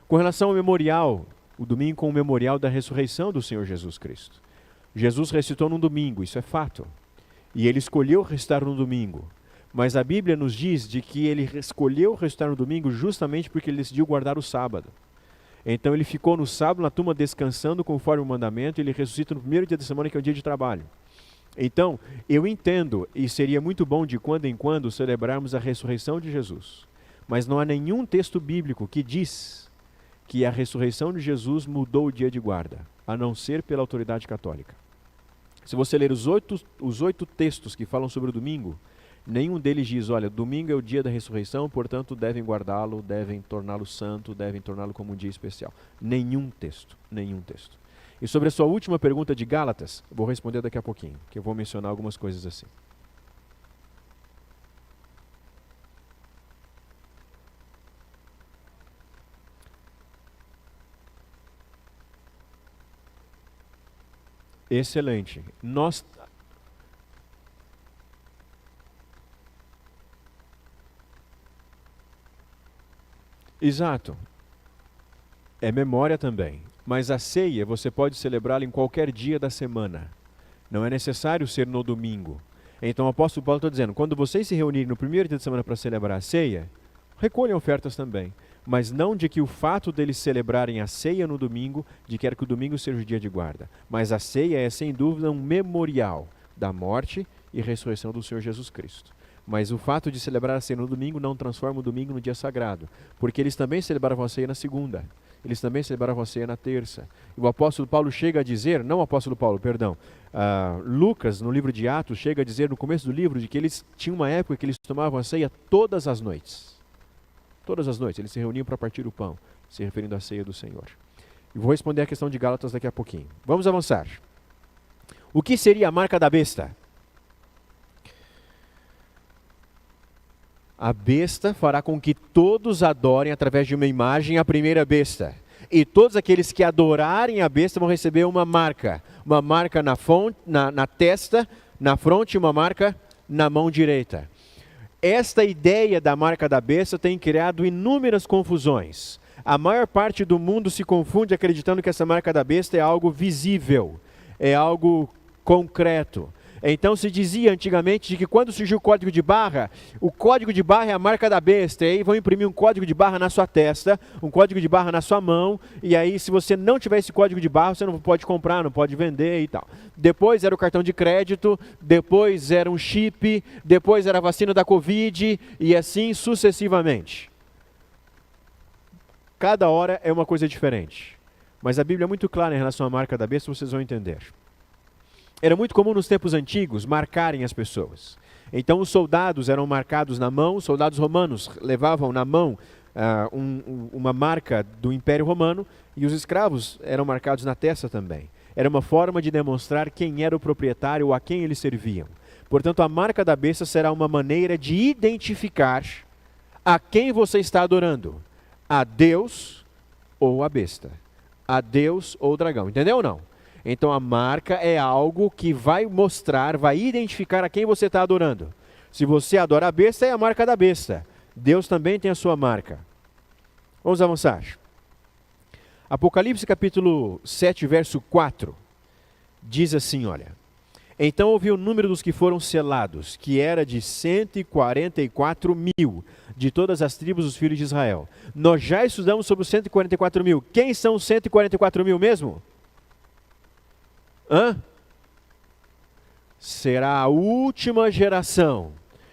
Com relação ao memorial, o domingo com o memorial da ressurreição do Senhor Jesus Cristo. Jesus ressuscitou num domingo, isso é fato. E ele escolheu ressuscitar no domingo. Mas a Bíblia nos diz de que ele escolheu ressuscitar no domingo justamente porque ele decidiu guardar o sábado. Então ele ficou no sábado na tumba descansando conforme o mandamento, e ele ressuscita no primeiro dia da semana, que é o dia de trabalho. Então, eu entendo, e seria muito bom de quando em quando celebrarmos a ressurreição de Jesus. Mas não há nenhum texto bíblico que diz que a ressurreição de Jesus mudou o dia de guarda, a não ser pela autoridade católica. Se você ler os oito textos que falam sobre o domingo, nenhum deles diz, olha, domingo é o dia da ressurreição, portanto devem guardá-lo, devem torná-lo santo, devem torná-lo como um dia especial. Nenhum texto, nenhum texto. E sobre a sua última pergunta de Gálatas, eu vou responder daqui a pouquinho, que eu vou mencionar algumas coisas assim. Excelente. Exato. É memória também. Mas a ceia você pode celebrá-la em qualquer dia da semana. Não é necessário ser no domingo. Então o apóstolo Paulo está dizendo, quando vocês se reunirem no primeiro dia da semana para celebrar a ceia, recolham ofertas também. Mas não de que o fato deles celebrarem a ceia no domingo, de que o domingo seja o dia de guarda. Mas a ceia é sem dúvida um memorial da morte e ressurreição do Senhor Jesus Cristo. Mas o fato de celebrar a ceia no domingo não transforma o domingo no dia sagrado, porque eles também celebravam a ceia na segunda, eles também celebravam a ceia na terça. E o apóstolo Paulo chega a dizer, não o apóstolo Paulo, perdão, Lucas, no livro de Atos, chega a dizer no começo do livro de que eles tinham uma época que eles tomavam a ceia todas as noites. Todas as noites, eles se reuniam para partir o pão, se referindo à ceia do Senhor. E vou responder a questão de Gálatas daqui a pouquinho. Vamos avançar. O que seria a marca da besta? A besta fará com que todos adorem através de uma imagem a primeira besta. E todos aqueles que adorarem a besta vão receber uma marca na testa, na fronte, e uma marca na mão direita. Esta ideia da marca da besta tem criado inúmeras confusões. A maior parte do mundo se confunde acreditando que essa marca da besta é algo visível, é algo concreto. Então se dizia antigamente de que quando surgiu o código de barra é a marca da besta, e aí vão imprimir um código de barra na sua testa, um código de barra na sua mão, e aí se você não tiver esse código de barra, você não pode comprar, não pode vender e tal. Depois era o cartão de crédito, depois era um chip, depois era a vacina da Covid, e assim sucessivamente. Cada hora é uma coisa diferente. Mas a Bíblia é muito clara em relação à marca da besta, vocês vão entender. Era muito comum nos tempos antigos marcarem as pessoas. Então os soldados eram marcados na mão, os soldados romanos levavam na mão uma marca do Império Romano, e os escravos eram marcados na testa também. Era uma forma de demonstrar quem era o proprietário ou a quem eles serviam. Portanto, a marca da besta será uma maneira de identificar a quem você está adorando. A Deus ou a besta. A Deus ou o dragão. Entendeu ou não? Então a marca é algo que vai mostrar, vai identificar a quem você está adorando. Se você adora a besta, é a marca da besta. Deus também tem a sua marca. Vamos avançar. Apocalipse capítulo 7, verso 4. Diz assim, olha. Então ouvi o número dos que foram selados, que era de 144 mil, de todas as tribos dos filhos de Israel. Nós já estudamos sobre os 144 mil. Quem são os 144 mil mesmo? Será a última geração.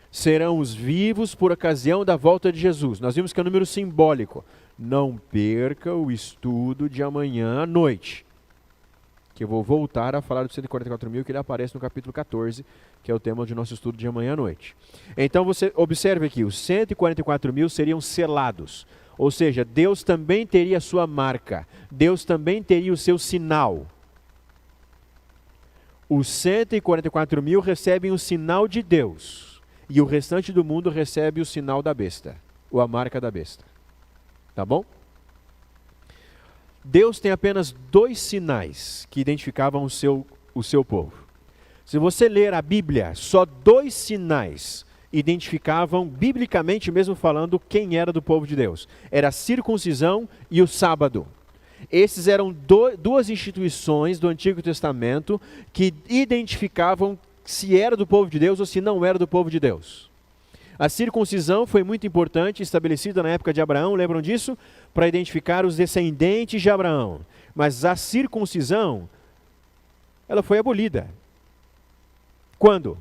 Serão os vivos por ocasião da volta de Jesus. Nós vimos que é um número simbólico. Não perca o estudo de amanhã à noite, que eu vou voltar a falar dos 144 mil, que ele aparece no capítulo 14, que é o tema de nosso estudo de amanhã à noite. Então você observe aqui, os 144 mil seriam selados. Ou seja, Deus também teria a sua marca. Deus também teria o seu sinal. Os 144 mil recebem o sinal de Deus, e o restante do mundo recebe o sinal da besta, ou a marca da besta. Tá bom? Deus tem apenas 2 sinais que identificavam o seu povo. Se você ler a Bíblia, só 2 sinais identificavam, biblicamente mesmo falando, quem era do povo de Deus. Era a circuncisão e o sábado. Esses eram 2 instituições do Antigo Testamento que identificavam se era do povo de Deus ou se não era do povo de Deus. A circuncisão foi muito importante, estabelecida na época de Abraão, lembram disso? Para identificar os descendentes de Abraão. Mas a circuncisão, ela foi abolida. Quando?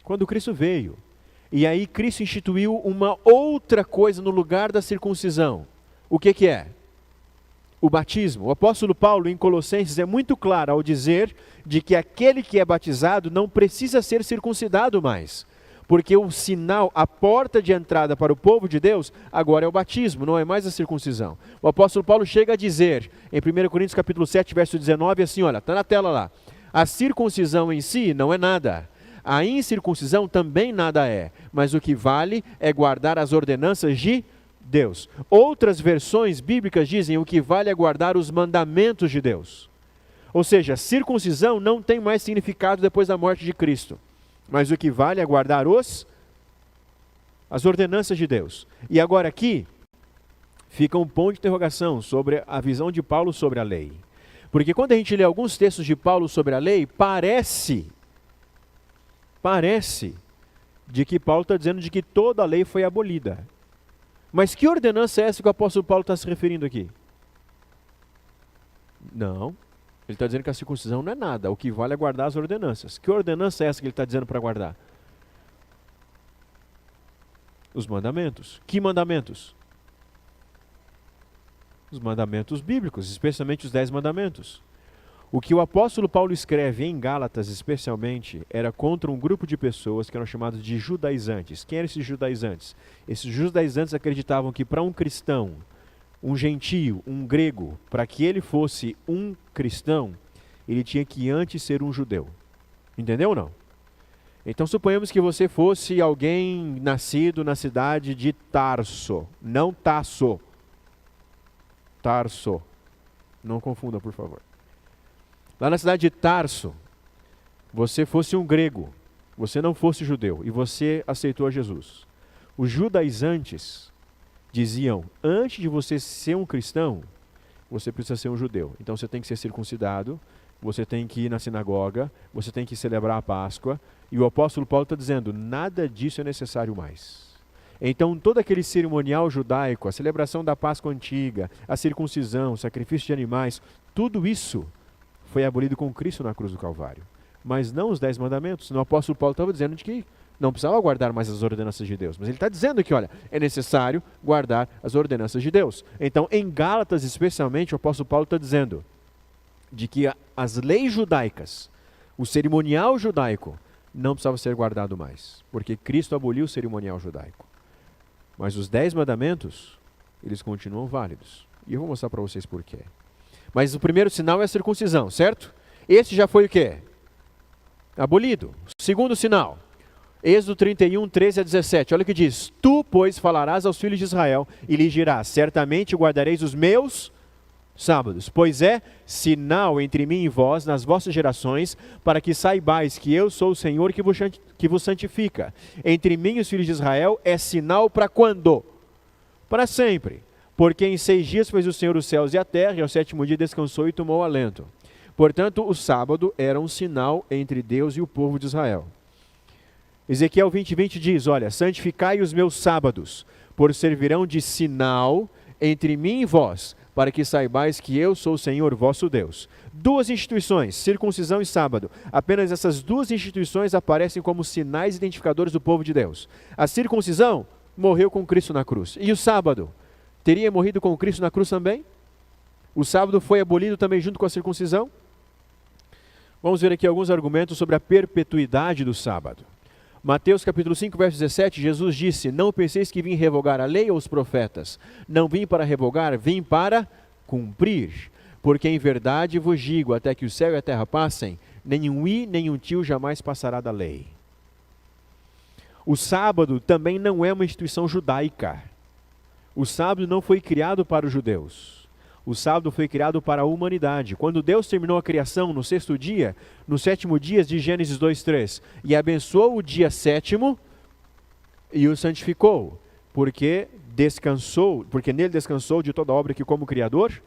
Quando Cristo veio. E aí Cristo instituiu uma outra coisa no lugar da circuncisão. O que é? O batismo. O apóstolo Paulo, em Colossenses, é muito claro ao dizer de que aquele que é batizado não precisa ser circuncidado mais. Porque o sinal, a porta de entrada para o povo de Deus, agora é o batismo, não é mais a circuncisão. O apóstolo Paulo chega a dizer, em 1 Coríntios capítulo 7, verso 19, assim, olha, está na tela lá. A circuncisão em si não é nada. A incircuncisão também nada é. Mas o que vale é guardar as ordenanças de Deus. Outras versões bíblicas dizem o que vale é guardar os mandamentos de Deus. Ou seja, circuncisão não tem mais significado depois da morte de Cristo. Mas o que vale é guardar as ordenanças de Deus. E agora aqui fica um ponto de interrogação sobre a visão de Paulo sobre a lei. Porque quando a gente lê alguns textos de Paulo sobre a lei, parece de que Paulo está dizendo de que toda a lei foi abolida. Mas que ordenança é essa que o apóstolo Paulo está se referindo aqui? Não. Ele está dizendo que a circuncisão não é nada. O que vale é guardar as ordenanças. Que ordenança é essa que ele está dizendo para guardar? Os mandamentos. Que mandamentos? Os mandamentos bíblicos, especialmente os 10 mandamentos. O que o apóstolo Paulo escreve em Gálatas, especialmente, era contra um grupo de pessoas que eram chamados de judaizantes. Quem eram esses judaizantes? Esses judaizantes acreditavam que para um cristão, um gentio, um grego, para que ele fosse um cristão, ele tinha que antes ser um judeu. Entendeu ou não? Então suponhamos que você fosse alguém nascido na cidade de Tarso, não Tasso. Tarso. Não confunda, por favor. Lá na cidade de Tarso, você fosse um grego, você não fosse judeu, e você aceitou a Jesus. Os judaizantes diziam, antes de você ser um cristão, você precisa ser um judeu. Então você tem que ser circuncidado, você tem que ir na sinagoga, você tem que celebrar a Páscoa, e o apóstolo Paulo está dizendo, nada disso é necessário mais. Então todo aquele cerimonial judaico, a celebração da Páscoa antiga, a circuncisão, o sacrifício de animais, tudo isso foi abolido com Cristo na cruz do Calvário. Mas não os 10 mandamentos. O apóstolo Paulo estava dizendo de que não precisava guardar mais as ordenanças de Deus. Mas ele está dizendo que, olha, é necessário guardar as ordenanças de Deus. Então, em Gálatas especialmente, o apóstolo Paulo está dizendo de que as leis judaicas, o cerimonial judaico, não precisava ser guardado mais. Porque Cristo aboliu o cerimonial judaico. Mas os 10 mandamentos, eles continuam válidos. E eu vou mostrar para vocês por quê. Mas o primeiro sinal é a circuncisão, certo? Esse já foi o quê? Abolido. Segundo sinal, Êxodo 31, 13 a 17. Olha o que diz. Tu, pois, falarás aos filhos de Israel e lhes dirás, certamente guardareis os meus sábados, pois é sinal entre mim e vós nas vossas gerações, para que saibais que eu sou o Senhor que vos santifica. Entre mim e os filhos de Israel é sinal para quando? Para sempre. Porque em 6 dias fez o Senhor os céus e a terra, e ao 7º dia descansou e tomou alento. Portanto, o sábado era um sinal entre Deus e o povo de Israel. Ezequiel 20, 20 diz, olha, santificai os meus sábados, por servirão de sinal entre mim e vós, para que saibais que eu sou o Senhor vosso Deus. 2 instituições, circuncisão e sábado. Apenas essas 2 instituições aparecem como sinais identificadores do povo de Deus. A circuncisão morreu com Cristo na cruz. E o sábado? Teria morrido com Cristo na cruz também? O sábado foi abolido também junto com a circuncisão? Vamos ver aqui alguns argumentos sobre a perpetuidade do sábado. Mateus capítulo 5, verso 17, Jesus disse, não penseis que vim revogar a lei ou os profetas. Não vim para revogar, vim para cumprir. Porque em verdade vos digo, até que o céu e a terra passem, nenhum i, nenhum tio jamais passará da lei. O sábado também não é uma instituição judaica. O sábado não foi criado para os judeus. O sábado foi criado para a humanidade. Quando Deus terminou a criação no 6º dia, no 7º dia de Gênesis 2:3, e abençoou o dia 7º e o santificou, porque nele descansou de toda a obra que como Criador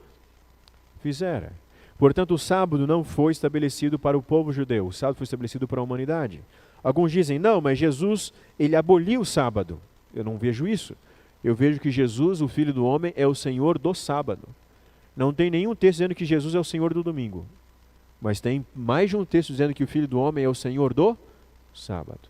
fizera. Portanto, o sábado não foi estabelecido para o povo judeu, o sábado foi estabelecido para a humanidade. Alguns dizem, não, mas Jesus, ele aboliu o sábado. Eu não vejo isso. Eu vejo que Jesus, o Filho do Homem, é o Senhor do sábado. Não tem nenhum texto dizendo que Jesus é o Senhor do domingo. Mas tem mais de um texto dizendo que o Filho do Homem é o Senhor do sábado.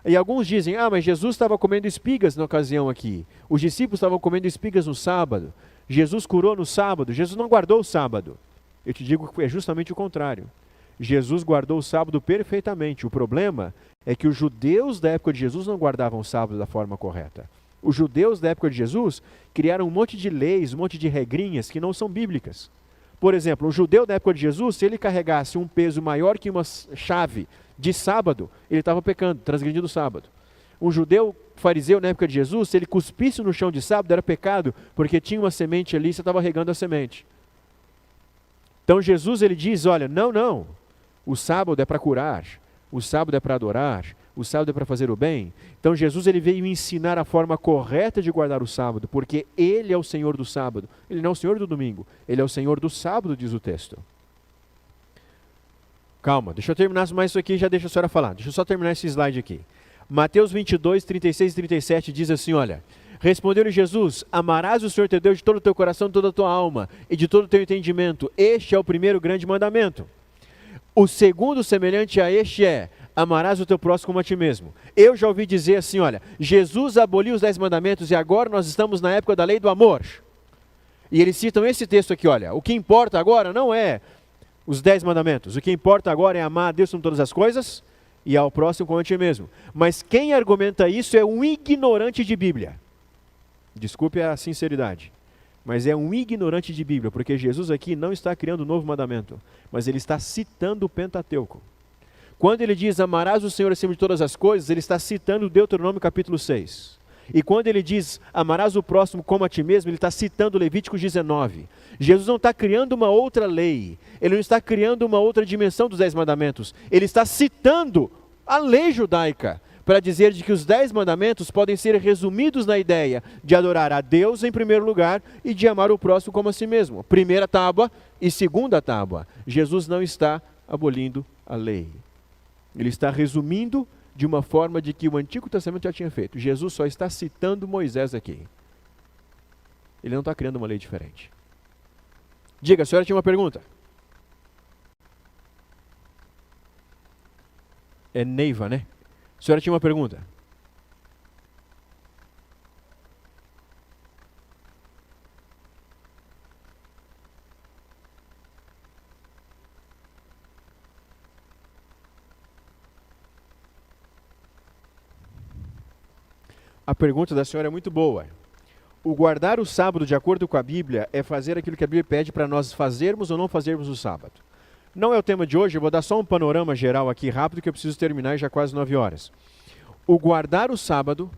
E alguns dizem, mas Jesus estava comendo espigas na ocasião aqui. Os discípulos estavam comendo espigas no sábado. Jesus curou no sábado. Jesus não guardou o sábado. Eu te digo que é justamente o contrário. Jesus guardou o sábado perfeitamente. O problema é que os judeus da época de Jesus não guardavam o sábado da forma correta. Os judeus da época de Jesus criaram um monte de leis, um monte de regrinhas que não são bíblicas. Por exemplo, um judeu da época de Jesus, se ele carregasse um peso maior que uma chave de sábado, ele estava pecando, transgredindo o sábado. Um judeu fariseu na época de Jesus, se ele cuspisse no chão de sábado, era pecado, porque tinha uma semente ali e você estava regando a semente. Então Jesus ele diz, olha, não, o sábado é para curar, o sábado é para adorar, o sábado é para fazer o bem. Então Jesus ele veio ensinar a forma correta de guardar o sábado, porque ele é o Senhor do sábado. Ele não é o Senhor do domingo, ele é o Senhor do sábado, diz o texto. Calma, deixa eu terminar mais isso aqui e já deixa a senhora falar. Deixa eu só terminar esse slide aqui. Mateus 22, 36 e 37 diz assim, olha, respondeu-lhe Jesus, amarás o Senhor teu Deus de todo o teu coração, de toda a tua alma e de todo o teu entendimento. Este é o primeiro grande mandamento. O segundo semelhante a este é, amarás o teu próximo como a ti mesmo. Eu já ouvi dizer assim, olha, Jesus aboliu os 10 mandamentos e agora nós estamos na época da lei do amor. E eles citam esse texto aqui, olha, o que importa agora não é os 10 mandamentos, o que importa agora é amar a Deus com todas as coisas e ao próximo como a ti mesmo. Mas quem argumenta isso é um ignorante de Bíblia. Desculpe a sinceridade, mas é um ignorante de Bíblia, porque Jesus aqui não está criando um novo mandamento, mas ele está citando o Pentateuco. Quando ele diz, amarás o Senhor acima de todas as coisas, ele está citando Deuteronômio capítulo 6. E quando ele diz, amarás o próximo como a ti mesmo, ele está citando Levíticos 19. Jesus não está criando uma outra lei, ele não está criando uma outra dimensão dos 10 mandamentos, ele está citando a lei judaica, para dizer de que os 10 mandamentos podem ser resumidos na ideia de adorar a Deus em primeiro lugar e de amar o próximo como a si mesmo. Primeira tábua e segunda tábua. Jesus não está abolindo a lei. Ele está resumindo de uma forma de que o Antigo Testamento já tinha feito. Jesus só está citando Moisés aqui. Ele não está criando uma lei diferente. Diga, a senhora tinha uma pergunta? É Neiva, né? A senhora tinha uma pergunta? A pergunta da senhora é muito boa. O guardar o sábado de acordo com a Bíblia é fazer aquilo que a Bíblia pede para nós fazermos ou não fazermos o sábado. Não é o tema de hoje, eu vou dar só um panorama geral aqui rápido que eu preciso terminar já quase 9 horas. O guardar o sábado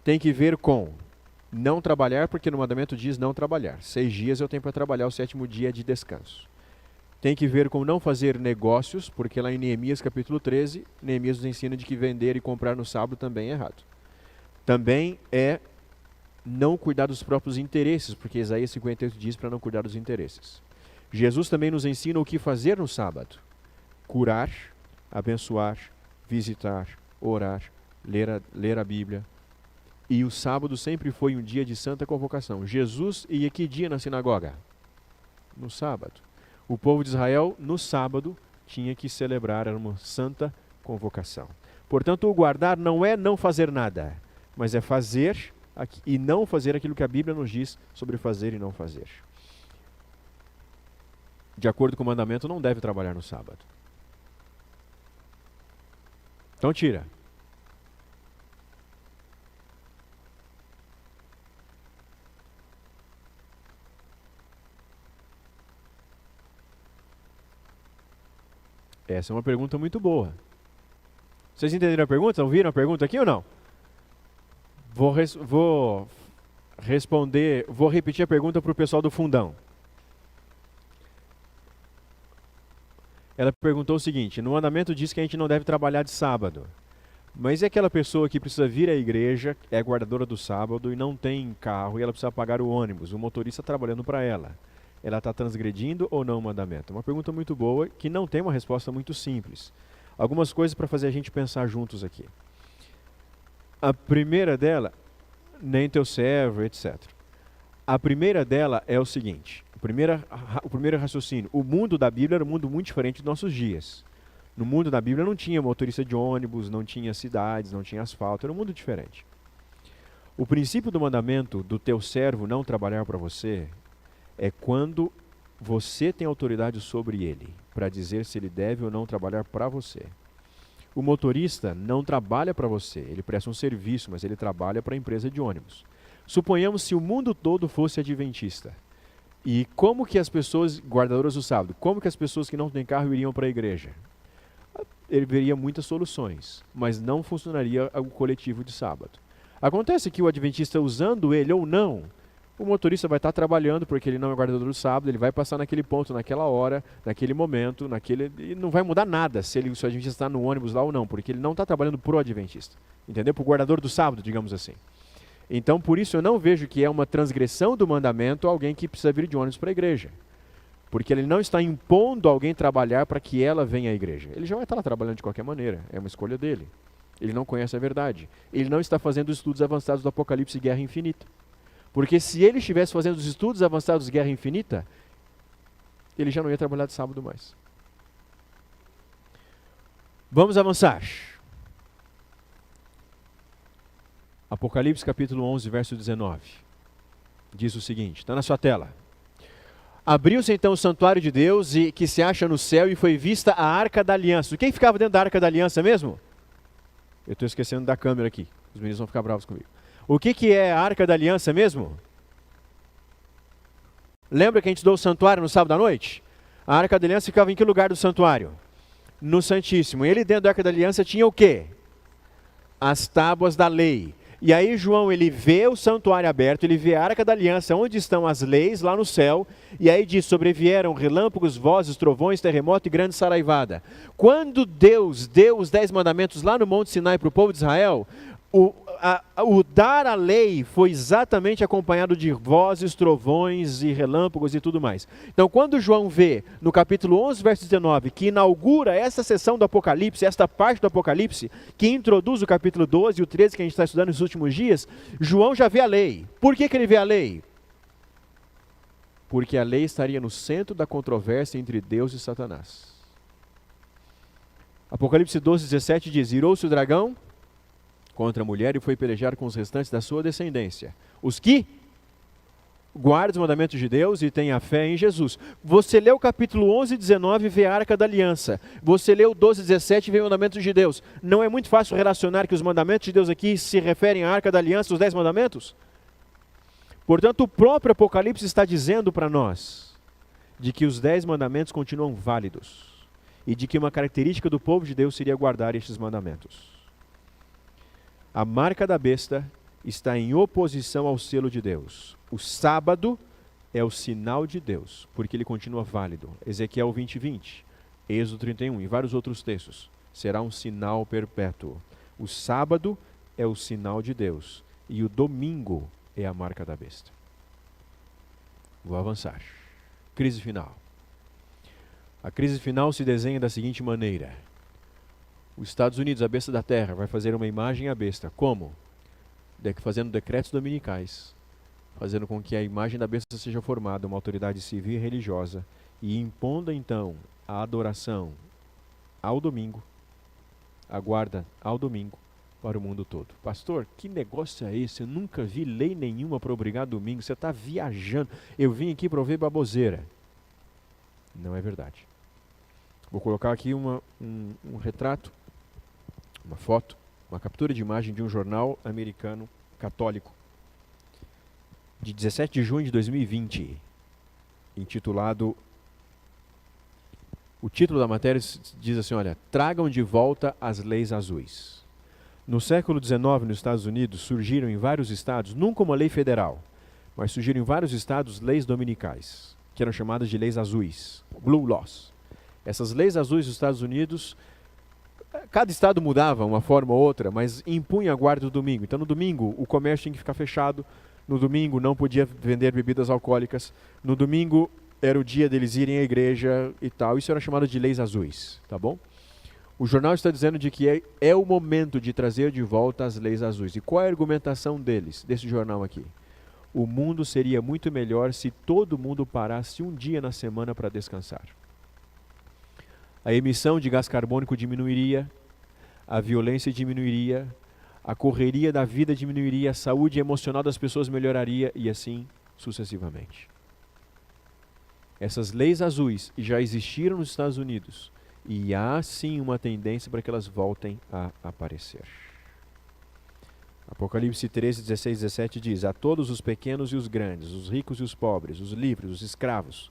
tem que ver com não trabalhar, porque no mandamento diz não trabalhar. 6 dias eu tenho para trabalhar, o 7º dia é de descanso. Tem que ver com não fazer negócios, porque lá em Neemias capítulo 13, Neemias nos ensina de que vender e comprar no sábado também é errado. Também é não cuidar dos próprios interesses, porque Isaías 58 diz para não cuidar dos interesses. Jesus também nos ensina o que fazer no sábado. Curar, abençoar, visitar, orar, ler a Bíblia. E o sábado sempre foi um dia de santa convocação. Jesus ia que dia na sinagoga? No sábado. O povo de Israel, no sábado, tinha que celebrar, era uma santa convocação. Portanto, o guardar não é não fazer nada, mas é fazer e não fazer aquilo que a Bíblia nos diz sobre fazer e não fazer. De acordo com o mandamento, não deve trabalhar no sábado. Então tira. Essa é uma pergunta muito boa. Vocês entenderam a pergunta? Ouviram a pergunta aqui ou não? Vou responder, vou repetir a pergunta para o pessoal do fundão. Ela perguntou o seguinte, no mandamento diz que a gente não deve trabalhar de sábado, mas é aquela pessoa que precisa vir à igreja, é guardadora do sábado e não tem carro e ela precisa pagar o ônibus, o motorista trabalhando para ela. Ela está transgredindo ou não o mandamento? Uma pergunta muito boa que não tem uma resposta muito simples. Algumas coisas para fazer a gente pensar juntos aqui. A primeira dela, nem teu servo, etc. A primeira dela é o seguinte, o primeiro raciocínio, o mundo da Bíblia era um mundo muito diferente dos nossos dias. No mundo da Bíblia não tinha motorista de ônibus, não tinha cidades, não tinha asfalto, era um mundo diferente. O princípio do mandamento do teu servo não trabalhar para você é quando você tem autoridade sobre ele, para dizer se ele deve ou não trabalhar para você. O motorista não trabalha para você, ele presta um serviço, mas ele trabalha para a empresa de ônibus. Suponhamos se o mundo todo fosse adventista. E como que as pessoas, guardadoras do sábado, como que as pessoas que não têm carro iriam para a igreja? Ele veria muitas soluções, mas não funcionaria o coletivo de sábado. Acontece que o adventista, usando ele ou não, o motorista vai estar trabalhando, porque ele não é guardador do sábado, ele vai passar naquele ponto, naquela hora, naquele momento, e não vai mudar nada se o adventista está no ônibus lá ou não, porque ele não está trabalhando para o adventista, entendeu? Para o guardador do sábado, digamos assim. Então, por isso eu não vejo que é uma transgressão do mandamento alguém que precisa vir de ônibus para a igreja, porque ele não está impondo alguém trabalhar para que ela venha à igreja. Ele já vai estar lá trabalhando de qualquer maneira, é uma escolha dele. Ele não conhece a verdade. Ele não está fazendo estudos avançados do Apocalipse e Guerra Infinita. Porque se ele estivesse fazendo os estudos avançados de Guerra Infinita, ele já não ia trabalhar de sábado mais. Vamos avançar. Apocalipse capítulo 11, verso 19. Diz o seguinte, está na sua tela. Abriu-se então o santuário de Deus, que se acha no céu, e foi vista a Arca da Aliança. Quem ficava dentro da Arca da Aliança mesmo? Eu estou esquecendo da câmera aqui. Os meninos vão ficar bravos comigo. O que é a Arca da Aliança mesmo? Lembra que a gente estudou o santuário no sábado à noite? A Arca da Aliança ficava em que lugar do santuário? No Santíssimo. E ele dentro da Arca da Aliança tinha o quê? As tábuas da lei. E aí João, ele vê o santuário aberto, ele vê a Arca da Aliança, onde estão as leis, lá no céu, e aí diz, sobrevieram relâmpagos, vozes, trovões, terremoto e grande saraivada. Quando Deus deu os 10 mandamentos lá no Monte Sinai para o povo de Israel, o dar a lei foi exatamente acompanhado de vozes, trovões e relâmpagos e tudo mais. Então, quando João vê no capítulo 11, verso 19, que inaugura essa seção do Apocalipse, esta parte do Apocalipse, que introduz o capítulo 12 e o 13 que a gente está estudando nos últimos dias, João já vê a lei. Por que ele vê a lei? Porque a lei estaria no centro da controvérsia entre Deus e Satanás. Apocalipse 12, 17 diz, irou-se o dragão contra a mulher e foi pelejar com os restantes da sua descendência. Os que guardam os mandamentos de Deus e têm a fé em Jesus. Você lê o capítulo 11 e 19 e vê a Arca da Aliança. Você lê o 12 e 17 e vê os mandamentos de Deus. Não é muito fácil relacionar que os mandamentos de Deus aqui se referem à Arca da Aliança, os 10 mandamentos? Portanto, o próprio Apocalipse está dizendo para nós de que os 10 mandamentos continuam válidos e de que uma característica do povo de Deus seria guardar estes mandamentos. A marca da besta está em oposição ao selo de Deus. O sábado é o sinal de Deus, porque ele continua válido. Ezequiel 20, 20, Êxodo 31 e vários outros textos. Será um sinal perpétuo. O sábado é o sinal de Deus e o domingo é a marca da besta. Vou avançar. Crise final. A crise final se desenha da seguinte maneira. Os Estados Unidos, a besta da terra, vai fazer uma imagem à besta. Como? Fazendo decretos dominicais, fazendo com que a imagem da besta seja formada, uma autoridade civil e religiosa, e impondo então a adoração ao domingo, a guarda ao domingo, para o mundo todo. Pastor, que negócio é esse? Eu nunca vi lei nenhuma para obrigar domingo, você está viajando. Eu vim aqui para ouvir baboseira. Não é verdade. Vou colocar aqui um retrato, uma foto, uma captura de imagem de um jornal americano católico, de 17 de junho de 2020, intitulado, o título da matéria diz assim, olha, tragam de volta as leis azuis. No século XIX, nos Estados Unidos, surgiram em vários estados, nunca uma lei federal, mas surgiram em vários estados leis dominicais, que eram chamadas de leis azuis, blue laws. Essas leis azuis dos Estados Unidos, cada estado mudava uma forma ou outra, mas impunha a guarda do domingo. Então no domingo o comércio tinha que ficar fechado, no domingo não podia vender bebidas alcoólicas, no domingo era o dia deles irem à igreja e tal. Isso era chamado de leis azuis, tá bom? O jornal está dizendo de que é o momento de trazer de volta as leis azuis. E qual é a argumentação deles, desse jornal aqui? O mundo seria muito melhor se todo mundo parasse um dia na semana para descansar. A emissão de gás carbônico diminuiria, a violência diminuiria, a correria da vida diminuiria, a saúde emocional das pessoas melhoraria e assim sucessivamente. Essas leis azuis já existiram nos Estados Unidos e há sim uma tendência para que elas voltem a aparecer. Apocalipse 13, 16, 17 diz, a todos os pequenos e os grandes, os ricos e os pobres, os livres, os escravos,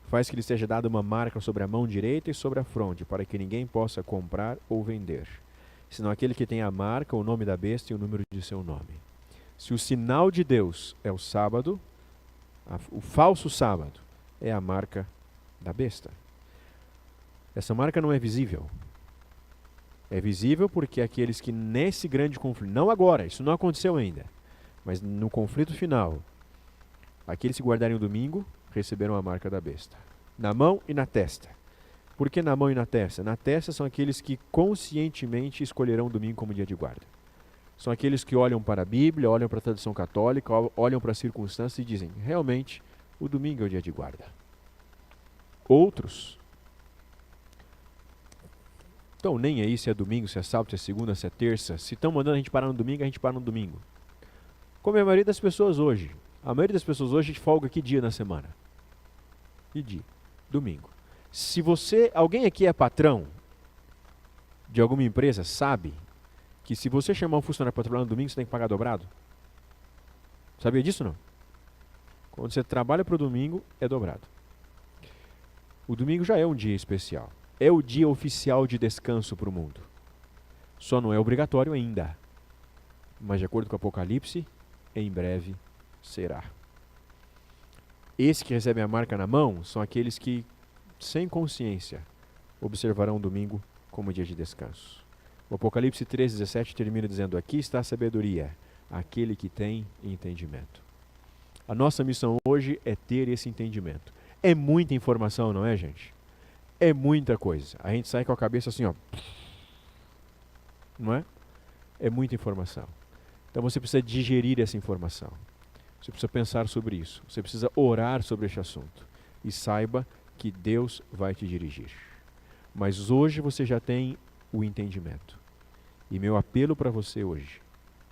faz que lhe seja dada uma marca sobre a mão direita e sobre a fronte, para que ninguém possa comprar ou vender, senão aquele que tem a marca, o nome da besta e o número de seu nome. Se o sinal de Deus é o sábado, O falso sábado é a marca da besta. Essa marca não é visível. É visível porque aqueles que nesse grande conflito, não agora, isso não aconteceu ainda, mas no conflito final, aqueles que guardarem o domingo receberam a marca da besta. Na mão e na testa. Por que na mão e na testa? Na testa são aqueles que conscientemente escolherão o domingo como dia de guarda. São aqueles que olham para a Bíblia, olham para a tradição católica, olham para as circunstâncias e dizem, realmente, o domingo é o dia de guarda. Outros estão nem aí se é domingo, se é sábado, se é segunda, se é terça. Se estão mandando a gente parar no domingo, a gente para no domingo. Como a maioria das pessoas hoje. A maioria das pessoas hoje folga que dia na semana? Que dia? Domingo. Se alguém aqui é patrão de alguma empresa, sabe que se você chamar um funcionário para trabalhar no domingo, você tem que pagar dobrado? Sabia disso não? Quando você trabalha para o domingo, é dobrado. O domingo já é um dia especial. É o dia oficial de descanso para o mundo. Só não é obrigatório ainda. Mas de acordo com o Apocalipse, em breve será. Esses que recebem a marca na mão são aqueles que, sem consciência, observarão o domingo como dia de descanso. O Apocalipse 3,17 termina dizendo, aqui está a sabedoria, aquele que tem entendimento. A nossa missão hoje é ter esse entendimento. É muita informação, não é, gente? É muita coisa. A gente sai com a cabeça assim, ó. Não é? É muita informação. Então você precisa digerir essa informação. Você precisa pensar sobre isso. Você precisa orar sobre este assunto. E saiba que Deus vai te dirigir. Mas hoje você já tem o entendimento. E meu apelo para você hoje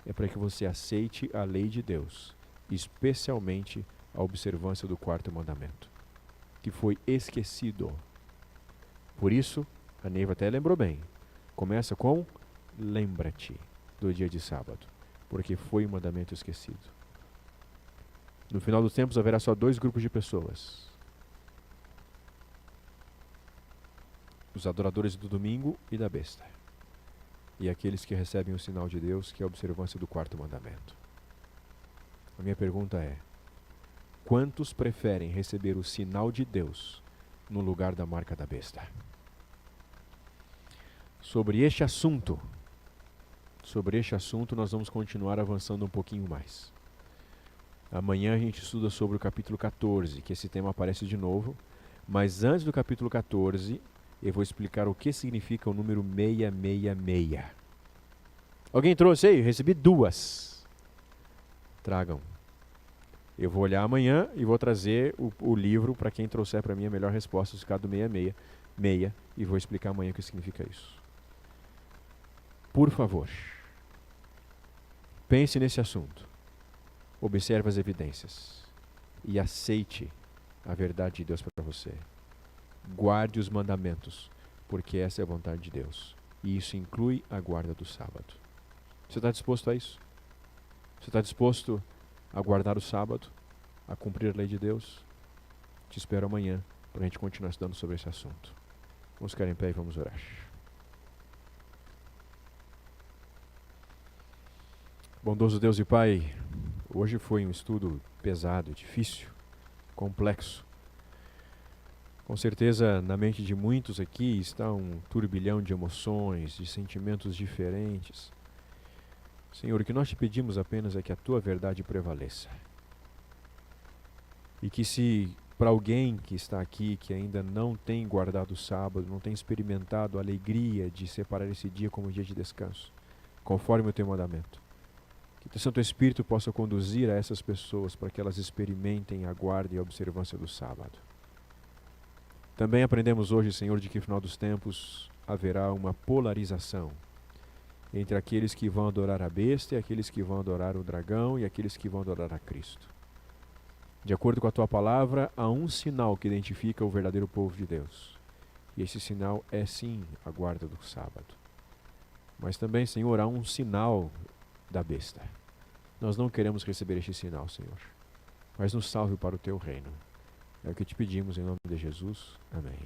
é para que você aceite a lei de Deus, especialmente a observância do quarto mandamento, que foi esquecido. Por isso, a Neiva até lembrou bem. Começa com lembra-te do dia de sábado, porque foi um mandamento esquecido. No final dos tempos haverá só 2 grupos de pessoas. Os adoradores do domingo e da besta. E aqueles que recebem o sinal de Deus, que é a observância do quarto mandamento. A minha pergunta é, quantos preferem receber o sinal de Deus no lugar da marca da besta? Sobre este assunto nós vamos continuar avançando um pouquinho mais. Amanhã a gente estuda sobre o capítulo 14, que esse tema aparece de novo, mas antes do capítulo 14, eu vou explicar o que significa o número 666. Alguém trouxe aí? Recebi 2. Tragam. Eu vou olhar amanhã e vou trazer o livro para quem trouxer para mim a melhor resposta do significado do 666 e vou explicar amanhã o que significa isso. Por favor, pense nesse assunto, observe as evidências e aceite a verdade de Deus para você. Guarde os mandamentos, porque essa é a vontade de Deus. E isso inclui a guarda do sábado. Você está disposto a isso? Você está disposto a guardar o sábado, a cumprir a lei de Deus? Te espero amanhã para a gente continuar estudando sobre esse assunto. Vamos ficar em pé e vamos orar. Bondoso Deus e Pai, hoje foi um estudo pesado, difícil, complexo. Com certeza, na mente de muitos aqui está um turbilhão de emoções, de sentimentos diferentes. Senhor, o que nós te pedimos apenas é que a Tua verdade prevaleça. E que se para alguém que está aqui, que ainda não tem guardado o sábado, não tem experimentado a alegria de separar esse dia como dia de descanso, conforme o Teu mandamento, que o Santo Espírito possa conduzir a essas pessoas para que elas experimentem a guarda e a observância do sábado. Também aprendemos hoje, Senhor, de que no final dos tempos haverá uma polarização entre aqueles que vão adorar a besta e aqueles que vão adorar o dragão e aqueles que vão adorar a Cristo. De acordo com a Tua palavra, há um sinal que identifica o verdadeiro povo de Deus. E esse sinal é sim a guarda do sábado. Mas também, Senhor, há um sinal da besta. Nós não queremos receber este sinal, Senhor, mas nos salve para o Teu reino. É o que te pedimos em nome de Jesus. Amém.